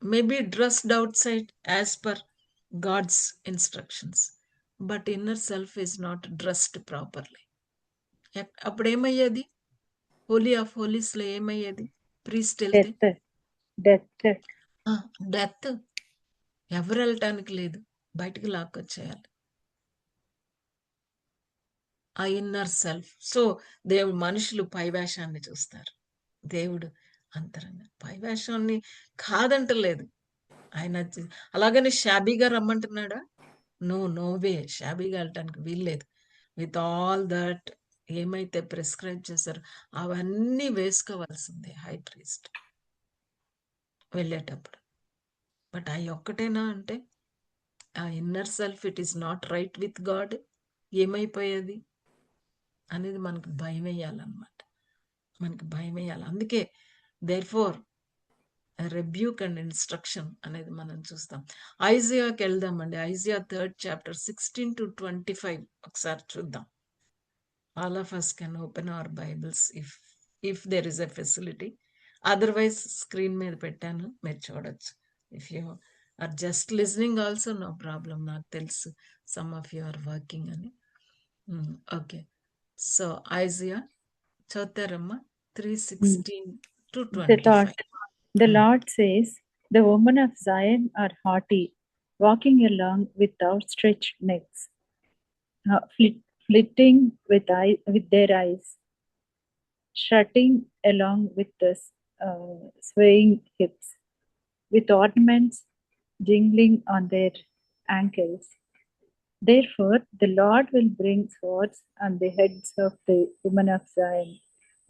maybe dressed outside as per God's instructions, but inner self is not dressed properly. అప్పుడు ఏమయ్యేది? హోలీ ఆఫ్ హోలీస్లో ఏమయ్యేది? ప్రీస్ట్ వెళ్తే డెత్. ఎవరు వెళ్ళటానికి లేదు, బయటికి లాక్కొచ్చేయాలి. ఆ ఇన్నర్ సెల్ఫ్. సో దేవుడు మనుషులు పైవేషాన్ని చూస్తారు, దేవుడు అంతరంగ పైవేషాన్ని కాదంటలేదు ఆయన. అలాగని షాబీగా రమ్మంటున్నాడా? నో వే, షాబీగా వెళ్ళటానికి వీల్లేదు. విత్ ఆల్ దట్ ఏమైతే ప్రిస్క్రైబ్ చేశారో అవన్నీ వేసుకోవాల్సిందే హై ప్రీస్ట్ వెళ్ళేటప్పుడు. బట్ ఆ ఒక్కటేనా అంటే ఆ inner self it is not right with God, ఏమైపోయేది అనేది మనకు భయం వేయాలన్నమాట, మనకి భయం వేయాలి. అందుకే therefore rebuke and instruction అనేది మనం చూస్తాం. ఐజియాకి వెళ్దామండి. ఐజియా 3rd chapter 16 to 25 ఒకసారి చూద్దాం. All of us can open our Bibles if there is a facility. Otherwise screen మీద పెట్టాను, మీరు చూడొచ్చు. If you are just listening also no problem. నాకు తెలుసు some of you are working అని. ఓకే, సో ఐజియా చదువుతారమ్మా 3:16 to 25. The Lord says, the women of Zion are haughty, walking along with outstretched necks, flitting with their eyes, strutting along with the swaying hips, with ornaments jingling on their ankles. Therefore, the Lord will bring swords on the heads of the women of Zion.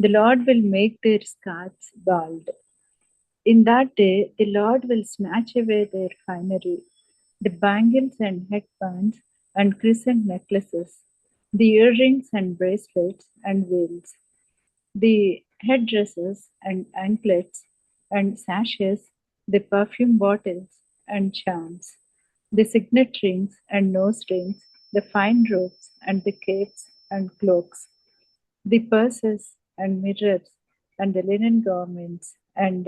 The Lord will make their scalps bald. In that day, the Lord will snatch away their finery, the bangles and headbands and crescent necklaces, the earrings and bracelets and veils, the headdresses and anklets and sashes, the perfume bottles and charms, the signet rings and nose rings, the fine robes and the capes and cloaks, the purses and mirrors and the linen garments and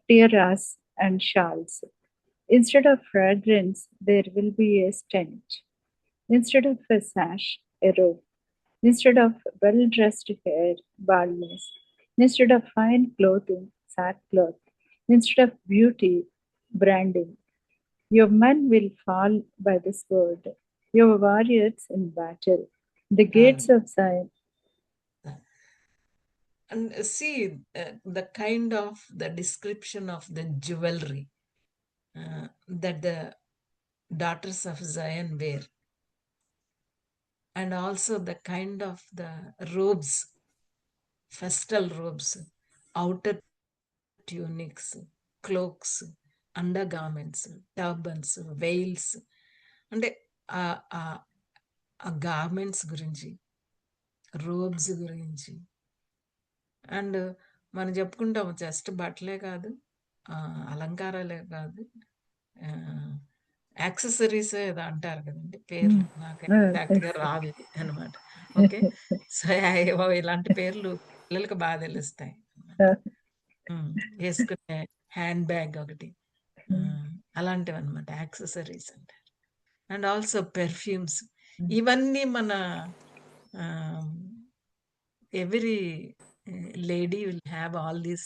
tiaras and shawls. Instead of fragrance, there will be a stench. Instead of a sash, a robe. Instead of well-dressed hair, baldness. Instead of fine clothing, sackcloth. Instead of beauty, branding. Your men will fall by the sword, your warriors in battle. The gates of Zion. And see the kind of the description of the jewelry that the daughters of Zion wear, and also the kind of the robes, festal robes, outer tunics, cloaks, undergarments, turbans, veils. అంటే ఆ గార్మెంట్స్ గురించి, రోబ్స్ గురించి. అండ్ మనం చెప్పుకుంటాం జస్ట్ బట్టలే కాదు, అలంకారాలే కాదు, యాక్సెసరీస్ ఏదో అంటారు కదండి పేర్లు, నాకు ఎగ్జాక్ట్గా రాదు అనమాట. ఓకే, సో ఇలాంటి పేర్లు పిల్లలకి బాగా తెలుస్తాయి. వేసుకునే హ్యాండ్ బ్యాగ్ ఒకటి, అలాంటివి అనమాట యాక్సెసరీస్ అంటారు. And also perfumes. ఇవన్నీ మన every lady will have all these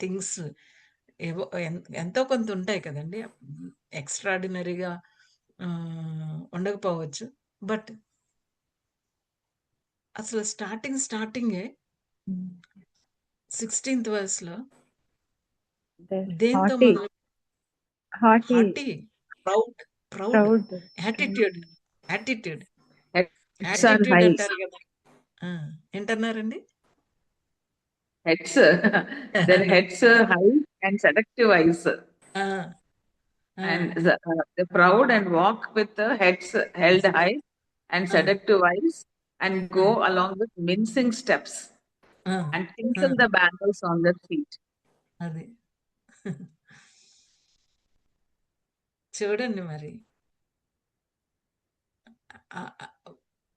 things. ఏవో ఎంతో కొంత ఉంటాయి కదండి, ఎక్స్ట్రాడినరీగా ఉండకపోవచ్చు. బట్ అసలు స్టార్టింగే 16th verse లో దేంతో మొదలు? హార్టీ, ప్రౌడ్, యాటిట్యూడ్ అంటారు కదా. ఏంటన్నారండి? Heads, their heads high and seductive eyes. And the proud and walk with the heads held high and seductive eyes, and go along with mincing steps and tinkle the bangles on their feet. అది చూడండి మరి,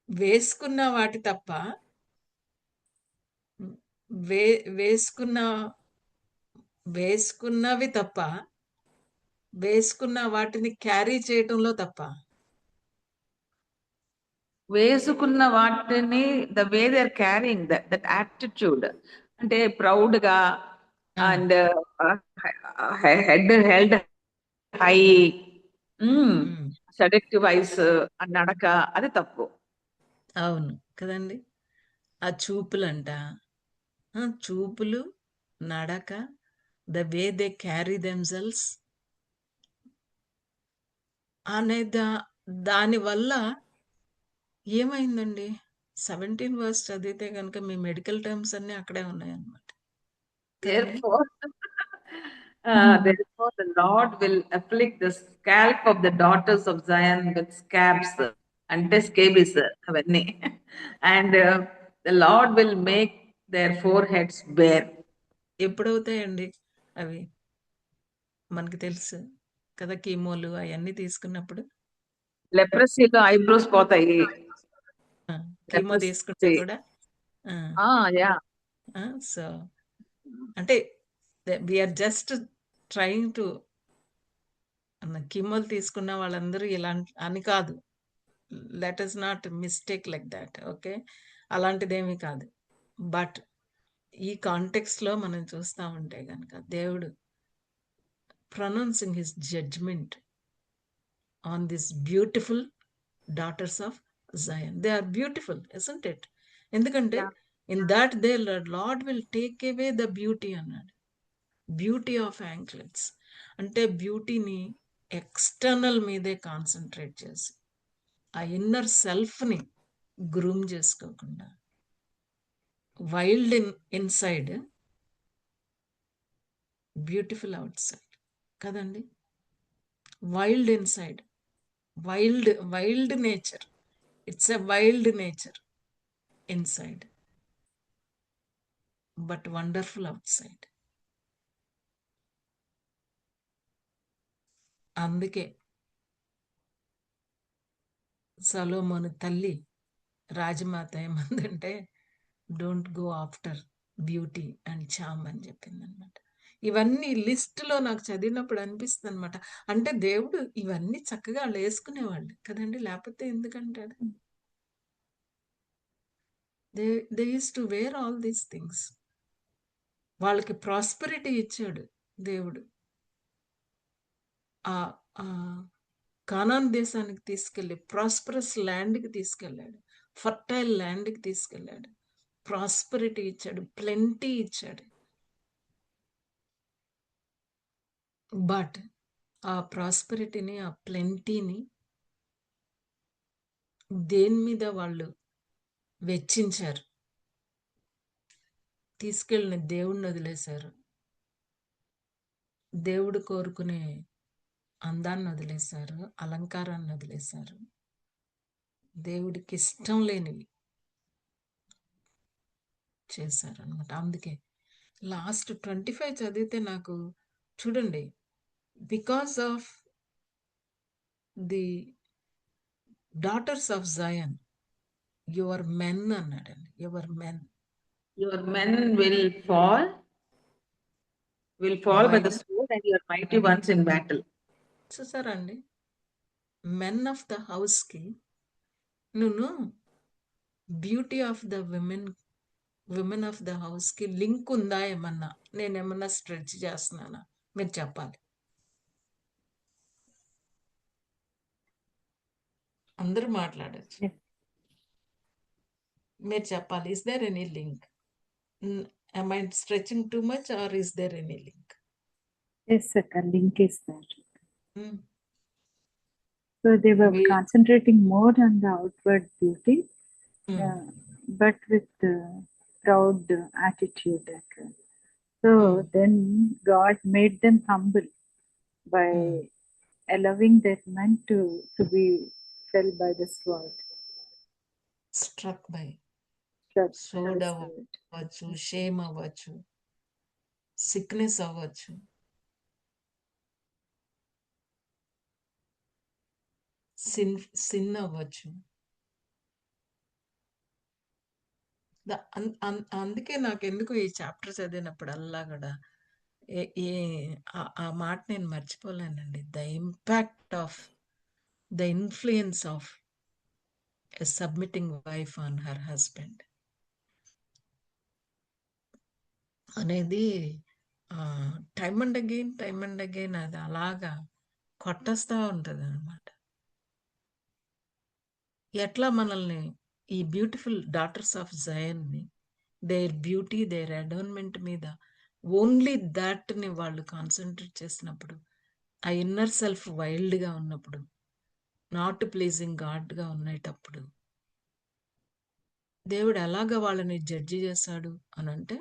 వేసుకున్న వాటి తప్ప, వేసుకున్నవి తప్ప, వేసుకున్న వాటిని క్యారీ చేయటంలో తప్ప. వేసుకున్న వాటిని the way they are carrying that attitude, అంటే ప్రౌడ్ గా and head held high, seductive eyes నడక, అది తప్పు. అవును కదండి. ఆ చూపులంట, చూపులు, నడక, the way they carry themselves అనే దానివల్ల ఏమైందండి? 17 వర్స్ చదివితే గనుక మీ మెడికల్ టర్మ్స్ అన్నీ అక్కడే ఉన్నాయన్నమాట. కదండి. Therefore, therefore, the Lord will afflict the scalp of the daughters of Zion with scabs and scabies, avani. And the Lord will make their foreheads bare. ఎప్పుడవుతాయండి అవి? మనకి తెలుసు కదా, కీమోలు అయన్నీ తీసుకున్నప్పుడు. Leprosy eyebrows పోతాయి. కీమో తీసుకుంటే Leprosy. కూడా Yeah. సో అంటే వీఆర్ జస్ట్ ట్రైంగ్ టు, కీమోలు తీసుకున్న వాళ్ళందరూ ఇలా అని కాదు. Let us not mistake like that. Okay, అలాంటిదేమీ కాదు. బట్ ఈ కాంటెక్స్ట్ లో మనం చూస్తా ఉంటే గనక దేవుడు pronouncing his judgment on this beautiful daughters of Zion. They are beautiful, isn't it? ఎందుకంటే Yeah. In that the Lord will take away the beauty అన్నాడు. బ్యూటీ ఆఫ్ యాంక్లెట్స్ అంటే బ్యూటీని ఎక్స్టర్నల్ మీదే కాన్సన్ట్రేట్ చేసి ఆ ఇన్నర్ సెల్ఫ్ని గ్రూమ్ చేసుకోకుండా wild inside, beautiful outside కదండి. Wild inside, wild nature, it's a wild nature inside but wonderful outside. అందుకే సొలొమోను తల్లి రాజమాత ఏమందంటే don't go after beauty and చామ్ అని చెప్పింది అనమాట. ఇవన్నీ లిస్టులో నాకు చదివినప్పుడు అనిపిస్తుంది అనమాట. అంటే దేవుడు ఇవన్నీ చక్కగా వాళ్ళు వేసుకునేవాళ్ళు కదండి, లేకపోతే ఎందుకంటాడు? They use to wear all these things. వాళ్ళకి ప్రాస్పరిటీ ఇచ్చాడు దేవుడు. ఆ కానాన్ దేశానికి తీసుకెళ్ళి ప్రాస్పరస్ ల్యాండ్కి తీసుకెళ్ళాడు, ఫర్టైల్ ల్యాండ్కి తీసుకెళ్ళాడు, ప్రాస్పరిటీ ఇచ్చాడు, ప్లెంటీ ఇచ్చాడు. బట్ ఆ ప్రాస్పరిటీని, ఆ ప్లెంటీని దేని మీద వాళ్ళు వెచ్చించారు? తీసుకెళ్ళిన దేవుణ్ణి వదిలేశారు. దేవుడు కోరుకునే అందాన్ని వదిలేశారు, అలంకారాన్ని వదిలేశారు. దేవుడికి ఇష్టం లేనివి చేశారు అనమాట. అందుకే లాస్ట్ 25 చదివితే నాకు చూడండి, because of the daughters of Zion your men అన్నాడండి. Your men, Your men will fall by the sword, and your mighty ones in battle. చూసారండి, మెన్ ఆఫ్ ద హౌస్ కి నువ్వు beauty of the women of the house కి లింక్ ఉందా ఏమన్నా? నేనేమన్నా స్ట్రెచ్ చేస్తున్నానా? మీరు చెప్పాలి. అందరూ మాట్లాడచ్చు, Yes. మీరు చెప్పాలి. Is there any link? am I stretching too much or is there any link? Yes, Akka, link is there. Hmm. So they were We- concentrating more on the outward beauty, Hmm. but with proud attitude. Akka. So then God made them humble by allowing their men to be fell by the sword. Struck by Struck by sword the sword. అవ్వచ్చు, షేమ్ అవ్వచ్చు, సిక్నెస్ అవ్వచ్చు, సిన్ అవ్వచ్చు. అందుకే నాకు ఎందుకు ఈ చాప్టర్ చదివినప్పుడల్లా కూడా ఆ మాట నేను మర్చిపోలేనండి. The impact of the influence of a submitting wife on her husband అనేది టైమ్ అండ్ అగైన్ అది అలాగా కొట్టేస్తూ ఉంటుంది అనమాట. ఎట్లా మనల్ని ఈ బ్యూటిఫుల్ డాటర్స్ ఆఫ్ జయన్ని దేర్ బ్యూటీ, దేర్ అడోన్మెంట్ మీద ఓన్లీ దాట్ని వాళ్ళు కాన్సన్ట్రేట్ చేసినప్పుడు, ఆ ఇన్నర్ సెల్ఫ్ వైల్డ్గా ఉన్నప్పుడు, నాట్ ప్లీజింగ్ గాడ్గా ఉండేటప్పుడు దేవుడు ఎలాగ వాళ్ళని జడ్జి చేశాడు అని అంటే,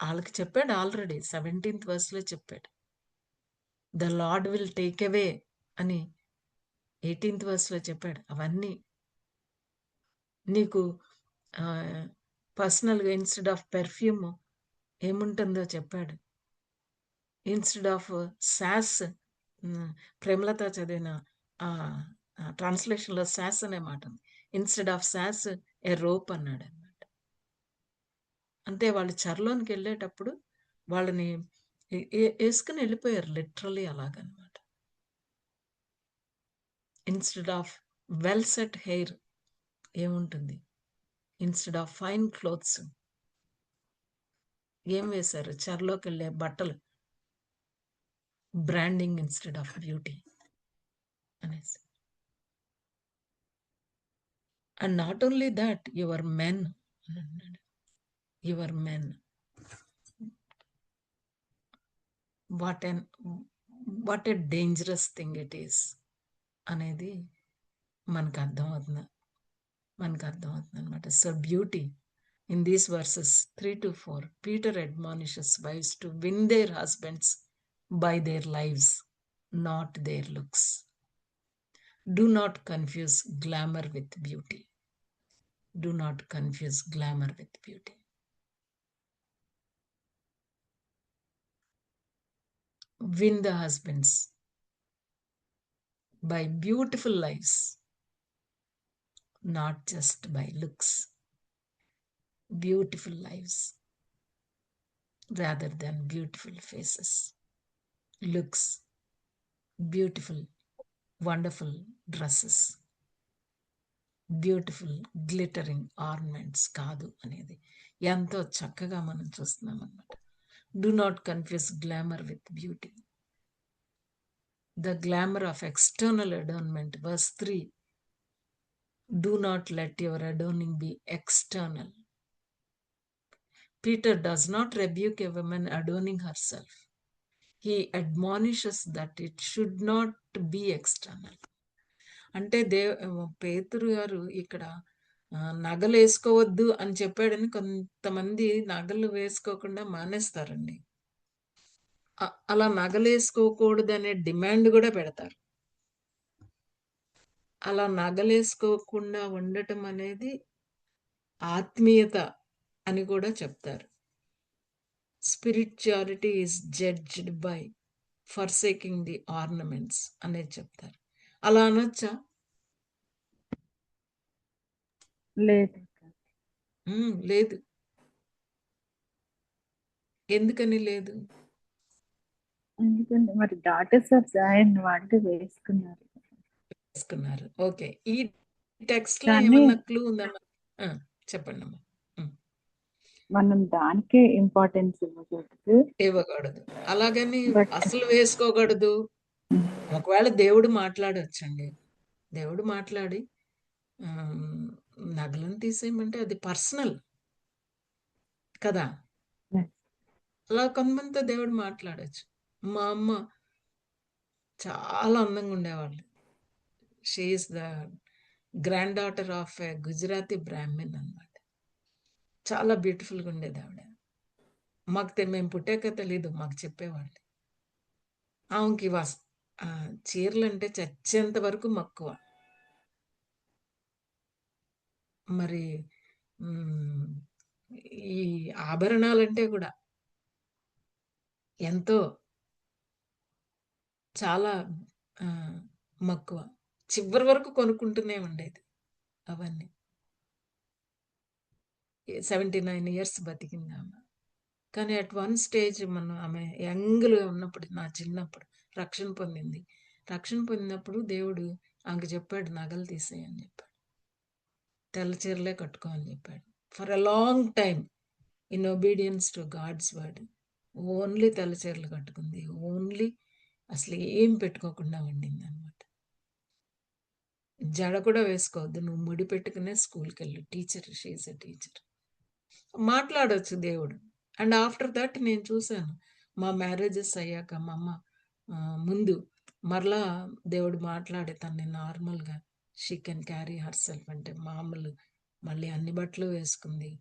వాళ్ళకి చెప్పాడు ఆల్రెడీ 17th verseలో చెప్పాడు. ద లార్డ్ విల్ టేక్ అవే అని 18th verseలో చెప్పాడు. అవన్నీ నీకు పర్సనల్గా ఇన్స్టెడ్ ఆఫ్ పెర్ఫ్యూమ్ ఏముంటుందో చెప్పాడు. ఇన్స్టెడ్ ఆఫ్ సాస్, ప్రేమలత చదివిన ట్రాన్స్లేషన్లో సాస్ అనే మాట ఉంది. Instead of sauce a rope అన్నాడు అనమాట. అంటే వాళ్ళు చెరలోనికి వెళ్ళేటప్పుడు వాళ్ళని వేసుకుని వెళ్ళిపోయారు లిటరలీ అలాగనమాట. Instead of well set hair ఏముంటుంది, ఇన్స్టెడ్ ఆఫ్ ఫైన్ క్లోత్స్ ఏం వేశారు, చెరలోకి వెళ్ళే బట్టలు, బ్రాండింగ్ ఇన్స్టెడ్ ఆఫ్ బ్యూటీ అనేసి. And not only that, your men అని అన్నాడు. Your men, what a dangerous thing it is అనేది మనకు అర్థమవుతుంది అనమాట. So beauty in these verses 3 to 4, Peter admonishes wives to win their husbands by their lives, not their looks. Do not confuse glamour with beauty. Do not confuse glamour with beauty. Win the husbands by beautiful lives, not just by looks. Beautiful lives rather than beautiful faces, looks, beautiful, wonderful dresses, beautiful glittering ornaments కాదు అనేది ఎంతో చక్కగా మనం చూస్తున్నాం అన్నమాట. Do not confuse glamour with beauty. The glamour of external adornment, verse 3, do not let your adorning be external. Peter does not rebuke a woman adorning herself. He admonishes that it should not be external. అంటే పేతురు గారు ఇక్కడ నగలు వేసుకోవద్దు అని చెప్పాడని కొంతమంది నగలు వేసుకోకుండా మానేస్తారండి. అలా నగలు వేసుకోకూడదు అనే డిమాండ్ కూడా పెడతారు. అలా నగలు వేసుకోకుండా ఉండటం అనేది ఆత్మీయత అని కూడా చెప్తారు. Spirituality is judged by forsaking the ornaments అనేది చెప్తారు. అలా అనొచ్చా? లేదు. ఎందుకని లేదు? ఎందుకంటే మరి డాటర్స్ ఆఫ్ జాయన్ వాళ్ళు వేసుకున్నారు. ఓకే. ఈ టెక్స్ట్ లో ఏమన్నా క్లూ ఉందమ్మా? చెప్పండి అమ్మా. మనం దానికే ఇంపార్టెన్స్ ఇవ్వకూడదు. అలాగని అసలు వేసుకోకూడదు. ఒకవేళ దేవుడు మాట్లాడొచ్చండి. దేవుడు మాట్లాడి నగలను తీసేయమంటే అది పర్సనల్ కదా. అలా కొంతమందితో దేవుడు మాట్లాడచ్చు. మా అమ్మ చాలా అందంగా ఉండేవాళ్ళు. She is the granddaughter of a Gujarati Brahmin అనమాట. చాలా బ్యూటిఫుల్గా ఉండేది ఆవిడ. మేము పుట్టాక తెలీదు, మాకు చెప్పేవాళ్ళు. ఆమెకి చీరలు అంటే చచ్చేంత వరకు మక్కువ. మరి ఈ ఆభరణాలంటే కూడా ఎంతో చాలా మక్కువ. చివరి వరకు కొనుక్కుంటూనే ఉండేది అవన్నీ. 79 years బతికింది ఆమె. కానీ అట్ వన్ స్టేజ్ ఆమె యంగ్లో ఉన్నప్పుడు, నా చిన్నప్పుడు రక్షణ పొందింది. రక్షణ పొందినప్పుడు దేవుడు ఆమెకు చెప్పాడు, నగలు తీసేయని చెప్పాడు, తెల్ల చీరలే కట్టుకోమని చెప్పాడు. For a long time in obedience to God's word only తెల్ల చీరలు కట్టుకుంది. ఓన్లీ అసలు ఏం పెట్టుకోకుండా ఉండింది అనమాట. జడ కూడా వేసుకోవద్దు. నువ్వు ముడి పెట్టుకునే స్కూల్‌కెళ్ళు. Teacher she is a teacher. మాట్లాడొచ్చు దేవుడు. అండ్ ఆఫ్టర్ దట్ నేను చూసాను. మా మ్యారేజెస్ అయ్యాక మా అమ్మ ముందు మరలా దేవుడు మాట్లాడి తనని నార్మల్‌గా షీ కెన్ క్యారీ హర్‌సెల్ఫ్ అంటే మామూలు మళ్ళీ అన్ని బట్టలు వేసుకుంది.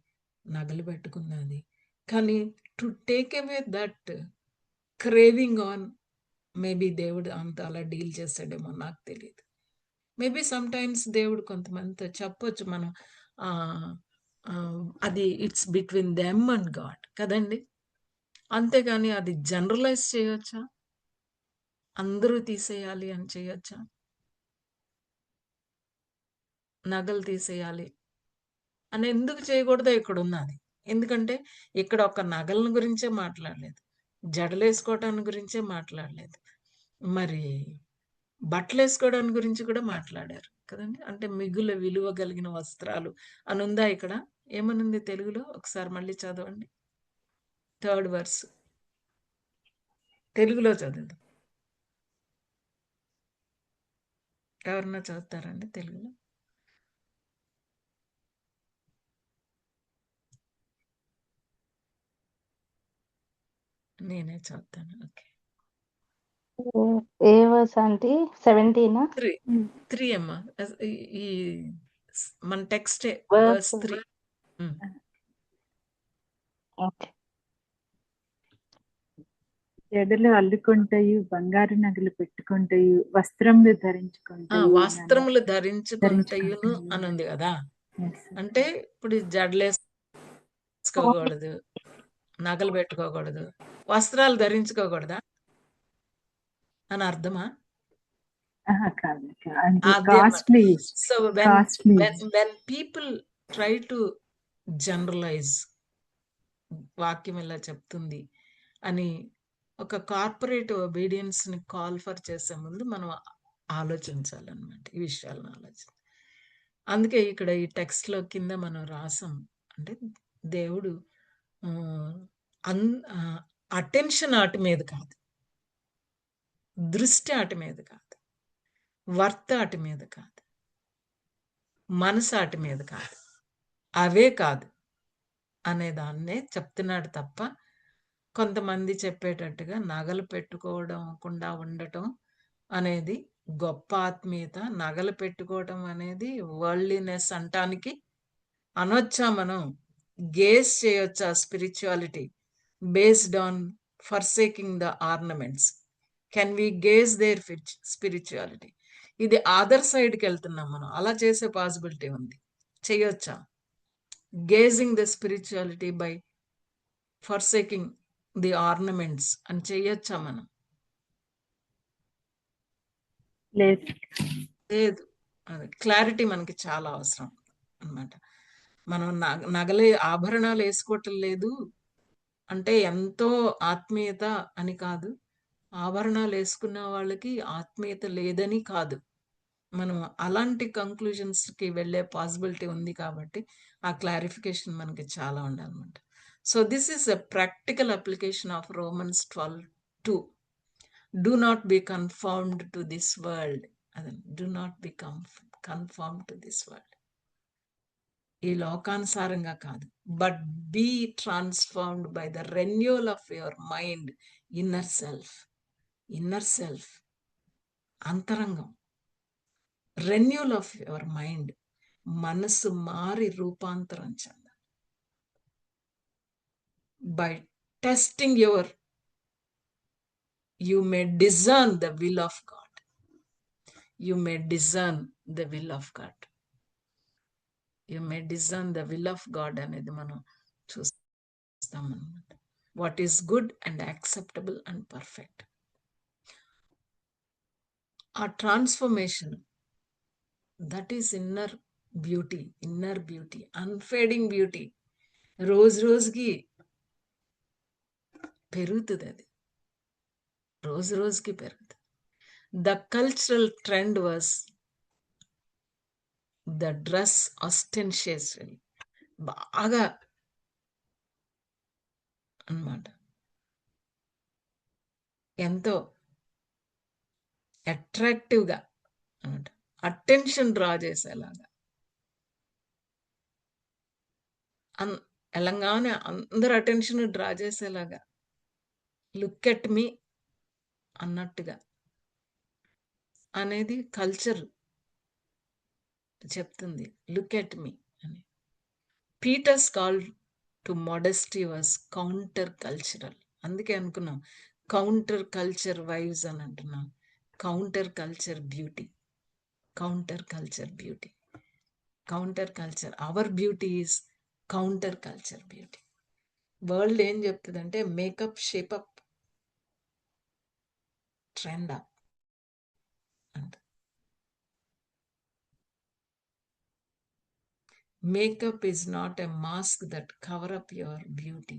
నగలు పెట్టుకున్నది. కానీ to take away that craving on maybe దేవుడు అంత అలా డీల్ చేసాడేమో నాకు తెలీదు. మేబీ సమ్‌టైమ్స్ దేవుడు కొంతమందితో చెప్పొచ్చు మనం ఆహ్, అది it's between them and God కదండీ! అంతేగాని అది జనరలైజ్ చేయొచ్చా? అందరూ తీసేయాలి అని చేయొచ్చా? నగలు తీసేయాలి అని ఎందుకు చేయకూడదో ఇక్కడున్నది. ఎందుకంటే ఇక్కడ ఒక నగలను గురించే మాట్లాడలేదు. జడలేసుకోవటాన్ని గురించే మాట్లాడలేదు. మరి బట్టలేసుకోవడానికి గురించి కూడా మాట్లాడారు కదండీ! అంటే మిగుల విలువ కలిగిన వస్త్రాలు అనుందా ఇక్కడ? ఏమనుంది తెలుగులో? ఒకసారి మళ్ళీ చదవండి. Third verse. తెలుగులో చదువుదాం. ఎవరన్నా చదువుతారండి తెలుగులో? నేనే చదువుతాను. ఓకే. ఏ వర్స్ ఆంటీ? 17 3 3 అమ్మా. ఈ ఈ మన టెక్స్టే వర్స్ వర్స్ 3. హ్మ్. ఓకే. జడలు అల్లుకుంటాయి, బంగారు నగలు పెట్టుకుంటాయి, వస్త్రములు ఆ! ధరించుకుంటాయి వస్త్రములు ధరించుకొనుటయును ధరించుకుంటాయి. అనుంది గదా! Yes, sir. అంటే ఇప్పుడు జడలేసుకోకూడదు, నగలు పెట్టుకోకూడదు, వస్త్రాలు ధరించుకోకూడదా అని అర్థమా? కాదు అంటే అది అన్నమాట. Costly so costly when people try to generalise వాక్యం ఇలా చెప్తుంది అని ఒక కార్పొరేట్ ఒబీడియన్స్‌ని కాల్ ఫర్ చేసే ముందు మనం ఆలోచించాలన్నమాట. ఈ విషయాలను అందుకే ఇక్కడ ఈ టెక్స్ట్‌లో కింద మనం రాసాం. అంటే దేవుడు ఆహ్, అన్ ఆహ్, అటెన్షన్ ఆటి మీద కాదు. దృష్టి ఆటి మీద కాదు. వర్త్ ఆటి మీద కాదు. మనసు ఆటి మీద కాదు. అవే కాదు అనే దాన్నే చెప్తున్నాడు తప్ప, కొంతమంది చెప్పేటట్టుగా నగలు పెట్టుకోవడంకుండా ఉండటం అనేది గొప్ప ఆత్మీయత. నగలు పెట్టుకోవటం అనేది వరల్డ్లీనెస్ అంటానికి అనొచ్చా మనం? గేజ్ చేయొచ్చా spirituality based on forsaking the ornaments? Can we gauge their spirituality? ఇది అదర్ సైడ్కి వెళ్తున్నాం మనం. అలా చేసే పాసిబిలిటీ ఉంది. చేయొచ్చా? Gauging the spirituality by forsaking the ornaments అని చేయొచ్చా మనం? లేదు. లేదు. అది క్లారిటీ మనకి చాలా అవసరం అన్నమాట. మనం నగలే ఆభరణాలు వేసుకోవటం లేదు అంటే ఎంతో ఆత్మీయత అని కాదు. ఆభరణాలు వేసుకున్న వాళ్ళకి ఆత్మీయత లేదని కాదు. మనం అలాంటి కంక్లూజన్స్‌కి వెళ్ళే పాసిబిలిటీ ఉంది కాబట్టి, ఆ క్లారిఫికేషన్ మనకి చాలా ఉండాలన్నమాట. So, this is a practical application of Romans 12:2. Do not be conformed to this world. అదే do not be conformed to this world. ఈ లోకానుసారంగా కాదు. But be transformed by the renewal of your mind. Inner self. Inner self. అంతరంగం. Renewal of your mind. మనసు మారి రూపాంతరం చెందాలి. By testing you may discern the will of God. You may discern the will of God. You may discern the will of God అనేది మనం చూస్తామన్నమాట. What is good and acceptable and perfect. ఆ transformation that is inner beauty, unfading beauty. రోజు రోజుకి పెరుగుతుంది అది. రోజు రోజుకి పెరుగుతుంది. The cultural trend was the dress ostentatiously. బాగా అన్నమాట. ఎంతో అట్రాక్టివ్‌గా అన్నమాట. అటెన్షన్ డ్రా చేసేలాగా ఎలాగానే అందరు అటెన్షన్ డ్రా చేసేలాగా లుక్ ఎట్ మీ అన్నట్టుగా అనేది కల్చర్ చెప్తుంది. లుక్ ఎట్ మీ అని. Peter's call to modesty was counter cultural. అందుకే అనుకున్నాం కౌంటర్ కల్చర్ వైవ్స్ అని అంటున్నాం. Counter culture beauty, counter culture beauty, counter culture. Our beauty is counter culture beauty. World ఏం చెప్తుందంటే మేకప్, షేపప్, ట్రెండ్ అప్ అంట. Makeup is not a mask that cover up your beauty.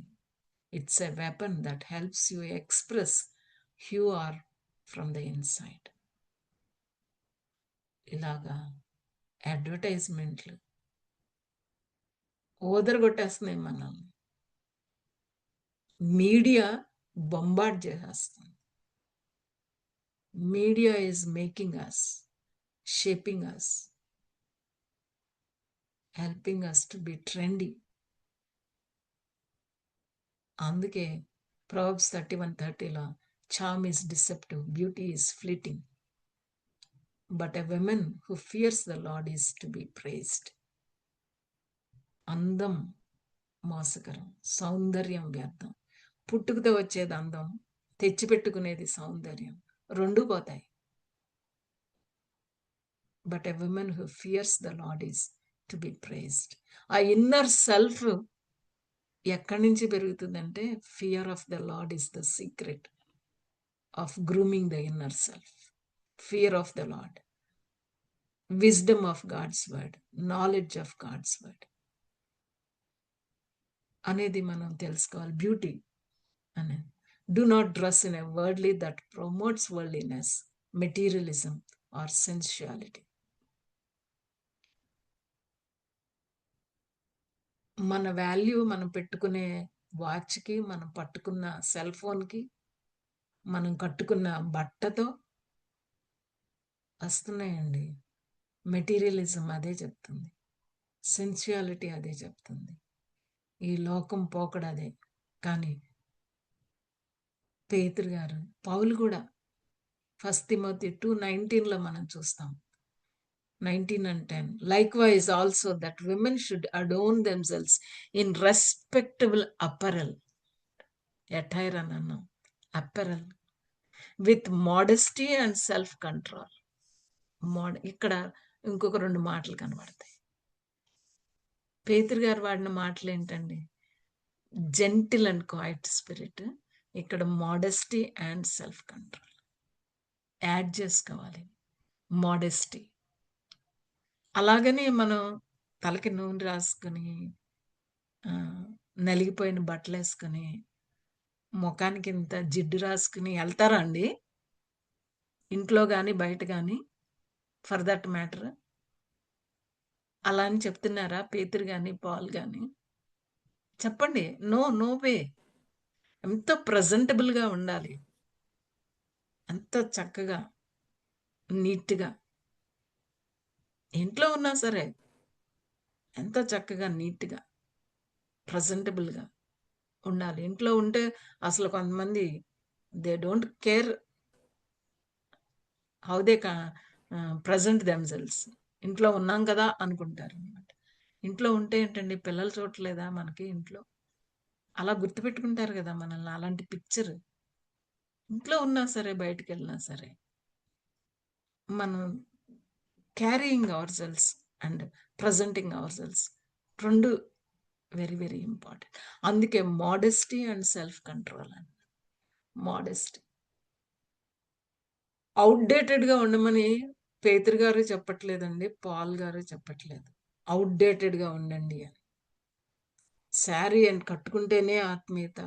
It's a weapon that helps you express who you are from the inside. ఇలాగా అడ్వర్టైజ్మెంట్లు ఓదరగొట్టేస్తున్నాయి మనల్ని. మీడియా బొంబార్డ్ చేసేస్తుంది. Media is making us, shaping us, helping us to be trendy. అందుకే Proverbs 31:30లో charm is deceptive, beauty is fleeting, but a woman who fears the Lord is to be praised. అందం మోసకరం, సౌందర్యం వ్యర్థం. పుట్టుకతో వచ్చేది అందం, తెచ్చిపెట్టుకునేది సౌందర్యం, రెండు పోతాయి. But a woman who fears the Lord is to be praised. ఆ ఇన్నర్ సెల్ఫ్ ఎక్కడి నుంచి పెరుగుతుందంటే fear of the Lord is the secret of grooming the inner self. Fear of the Lord, wisdom of God's word, knowledge of God's word అనేది మనం తెలుసుకోవాలి. బ్యూటీ అనేది. Do not dress in a worldly that promotes worldliness, materialism or sensuality. మన వాల్యూ మనం పెట్టుకునే వాచ్కి, మనం పట్టుకున్న సెల్ ఫోన్కి, మనం కట్టుకున్న బట్టతో వస్తున్నాయండి. మెటీరియలిజం అదే చెప్తుంది, సెన్సువాలిటీ అదే చెప్తుంది, ఈ లోకం పోకడ అదే. కానీ పేతురు గారు, పౌలు కూడా 1 తిమోతి 2:19లో మనం చూస్తాం, 19 and 10. Likewise also that women should adorn themselves in respectable apparel, attire అని అన్నాం, apparel, with modesty and self-control. ఇక్కడ ఇంకొక 2 మాటలు కనబడతాయి. పేతురు గారు వాడిన మాటలు ఏంటండి? Gentle and quiet spirit. ఇక్కడ modesty and self control add చేసుకోవాలి. మోడెస్టీ. అలాగని మనం తలకి నూనె రాసుకొని, నలిగిపోయిన బట్టలు వేసుకొని, ముఖానికి ఇంత జిడ్డు రాసుకుని వెళ్తారా అండి? ఇంట్లో కానీ బయట కానీ, ఫర్ దట్ మ్యాటర్. అలా అని చెప్తున్నారా పేతురు కానీ పాల్ కానీ? చెప్పండి. No way. ఎంతో ప్రజెంటబుల్గా ఉండాలి, ఎంతో చక్కగా నీట్గా. ఇంట్లో ఉన్నా సరే ఎంతో చక్కగా నీట్గా ప్రజెంటబుల్గా ఉండాలి. ఇంట్లో ఉంటే అసలు కొంతమంది they don't care how they present themselves. ఇంట్లో ఉన్నాం కదా అనుకుంటారు అనమాట. ఇంట్లో ఉంటే ఏంటండి, పిల్లలు చూడట్లేదా మనకి ఇంట్లో? అలా గుర్తుపెట్టుకుంటారు కదా మనల్ని. అలాంటి పిక్చర్ ఇంట్లో ఉన్నా సరే బయటకు వెళ్ళినా సరే మనం carrying our selves and presenting our selves రెండు వెరీ వెరీ ఇంపార్టెంట్. అందుకే మోడెస్టీ అండ్ సెల్ఫ్ కంట్రోల్ అని. మోడెస్టీ. అవుట్డేటెడ్గా ఉండమని పేతురు గారు చెప్పట్లేదండి, పాల్ గారు చెప్పట్లేదు. అవుట్డేటెడ్గా ఉండండి అని. శారీ అని కట్టుకుంటేనే ఆత్మీయత,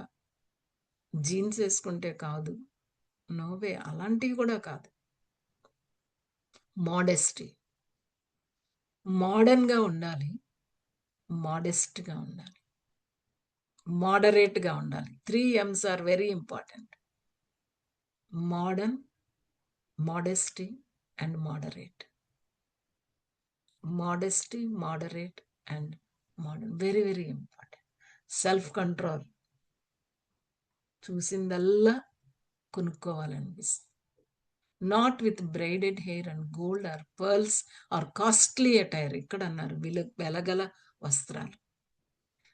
జీన్స్ వేసుకుంటే కాదు, నోవే. అలాంటివి కూడా కాదు. మోడెస్టీ. మోడర్న్గా ఉండాలి, మోడెస్ట్గా ఉండాలి, మోడరేట్గా ఉండాలి. 3 M's are very important. Modern, modesty and moderate. modesty, moderate, and modern. Very, very important. Self-control. చూసిందల్లా కొనుక్కోవాలనిపిస్తుంది. Not with braided hair and gold or pearls or costly attire, ఇక్కడ అన్నారు వెలగల వస్త్రాలు,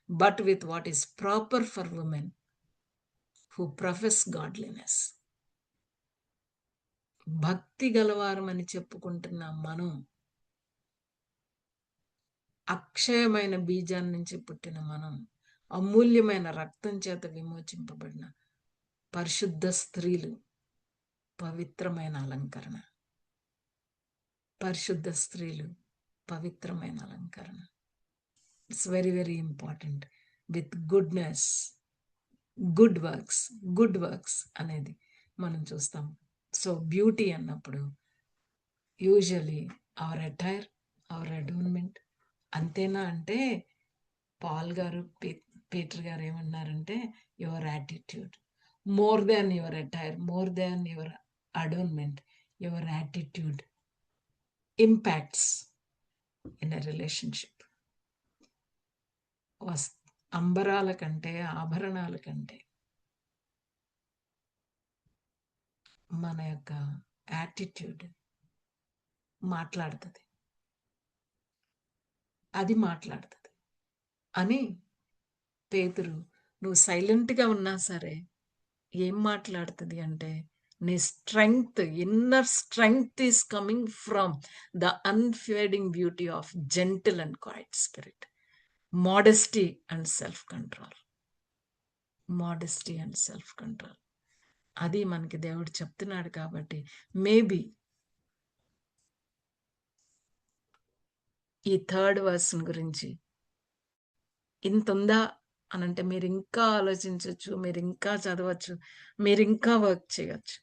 but with what is proper for women who profess godliness. భక్తి గలవారమని చెప్పుకుంటున్న మనం, అక్షయమైన బీజాన్ని నుంచి పుట్టిన మనం, అమూల్యమైన రక్తం చేత విమోచింపబడిన పరిశుద్ధ స్త్రీలు, పవిత్రమైన అలంకరణ. పరిశుద్ధ స్త్రీలు, పవిత్రమైన అలంకరణ. It's very very important. With goodness, good works అనేది మనం చూస్తాం. సో బ్యూటీ అన్నప్పుడు usually our attire, our adornment. అంతేనా అంటే పాల్ గారు, పీటర్ గారు ఏమన్నారంటే your attitude, more than your attire, more than your adornment, your attitude impacts in a relationship. అంబరాల కంటే, ఆభరణాల కంటే మన యొక్క యాటిట్యూడ్ మాట్లాడుతుంది, అది మాట్లాడుతుంది అని పేతురు, నువ్వు సైలెంట్గా ఉన్నా సరే ఏం మాట్లాడుతుంది అంటే, నీ strength, inner strength is coming from the unfading beauty of gentle and quiet spirit, modesty and self control. Modesty and self control, అది మనకి దేవుడు చెప్తున్నాడు. కాబట్టి మేబీ ఈ థర్డ్ వర్షన్ గురించి ఇంత ఉందా అని అంటే మీరు ఇంకా ఆలోచించవచ్చు, మీరు ఇంకా చదవచ్చు, మీరు ఇంకా వర్క్ చేయొచ్చు.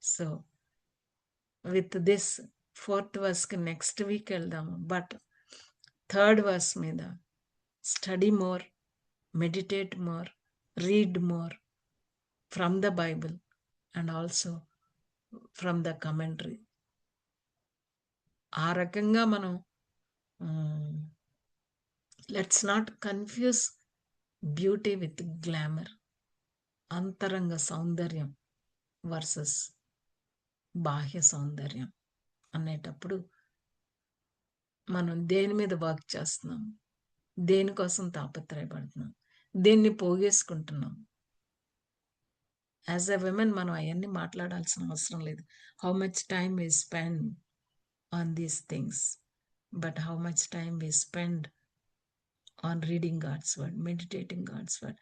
సో విత్ దిస్ ఫోర్త్ వర్స్కి నెక్స్ట్ వీక్ వెళ్దాము. బట్ థర్డ్ వర్స్ మీద study more, meditate more, read more from the Bible and also from the commentary. ఆ రకంగా మనం let's not confuse beauty with glamour. అంతరంగ సౌందర్యం వర్సెస్ బాహ్య సౌందర్యం అనేటప్పుడు మనం దేని మీద వర్క్ చేస్తున్నాం, దేనికోసం తాపత్రయపడుతున్నాం, దేన్ని పోగేసుకుంటున్నాం. యాజ్ ఎ విమెన్ మనం అవన్నీ మాట్లాడాల్సిన అవసరం లేదు. How much time we spend on these things, but how much time we spend on reading God's word, meditating God's word,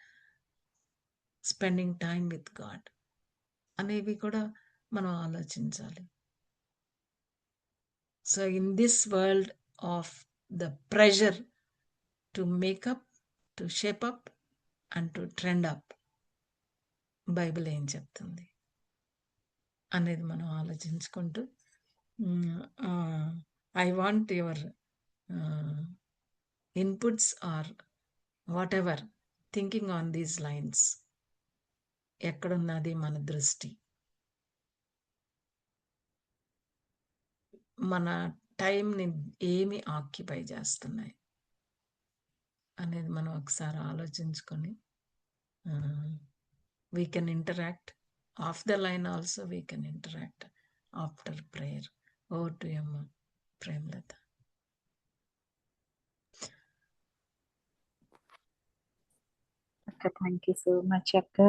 spending time with God అనేవి కూడా మనం ఆలోచించాలి. So in this world of the pressure to makeup, to shape up and to trend up, Bible ఏం చెప్తుంది అనేది మనం ఆలోచించుకుంటూ, I want your inputs or whatever thinking on these lines. ఎక్కడున్నది మన దృష్టి, మన టైంని ఏమి ఆక్యుపై చేస్తున్నాయి అనేది మనం ఒకసారి ఆలోచించుకొని we can interact of the line also, we can interact after prayer. Over to యమ్మ Premalatha. Thank you so much, Akka,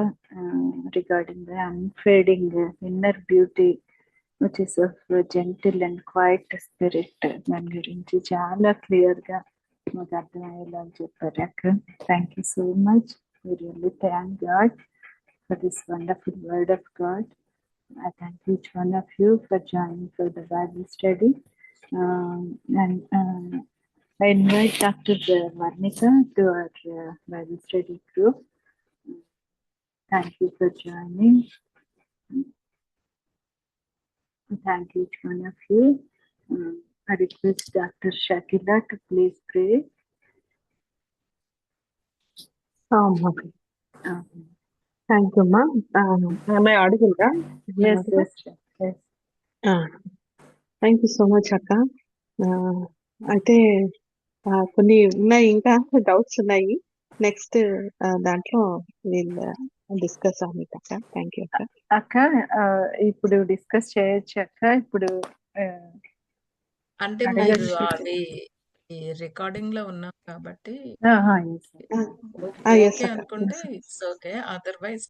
regarding the unfading inner beauty, which is of gentle and quiet spirit. దాని గురించి చాలా క్లియర్గా మాకు అర్థమయ్యేలా చెప్పారు అక్క. Thank you so much. We really thank God for this wonderful word of God. I thank each one of you for joining for the Bible study. And I invite Dr. Varnika to our Bible study group. Thank you for joining. Thank each one of you. I request Dr. Shakila to please pray. Thank you, ma'am. Am I audible? Yes, yes, yes. Thank you so much, Akka. ఆ, అయితే కొన్ని ఉన్నాయి, ఇంకా డౌట్స్ ఉన్నాయి. నెక్స్ట్ దాంట్లో వీళ్ళు డిస్కస్ ఆన్ ఇట్ అక్క. థ్యాంక్ యూ అక్క. అక్క ఇప్పుడు డిస్కస్ చేయొచ్చు అక్క. ఇప్పుడు అంటే మీరు అడగచ్చు. అది ఈ రికార్డింగ్ లో ఉన్నాం కాబట్టి yes. Yes, ఓకే అక్క. అనుకుంటే ఇట్స్ ఓకే, అదర్వైజ్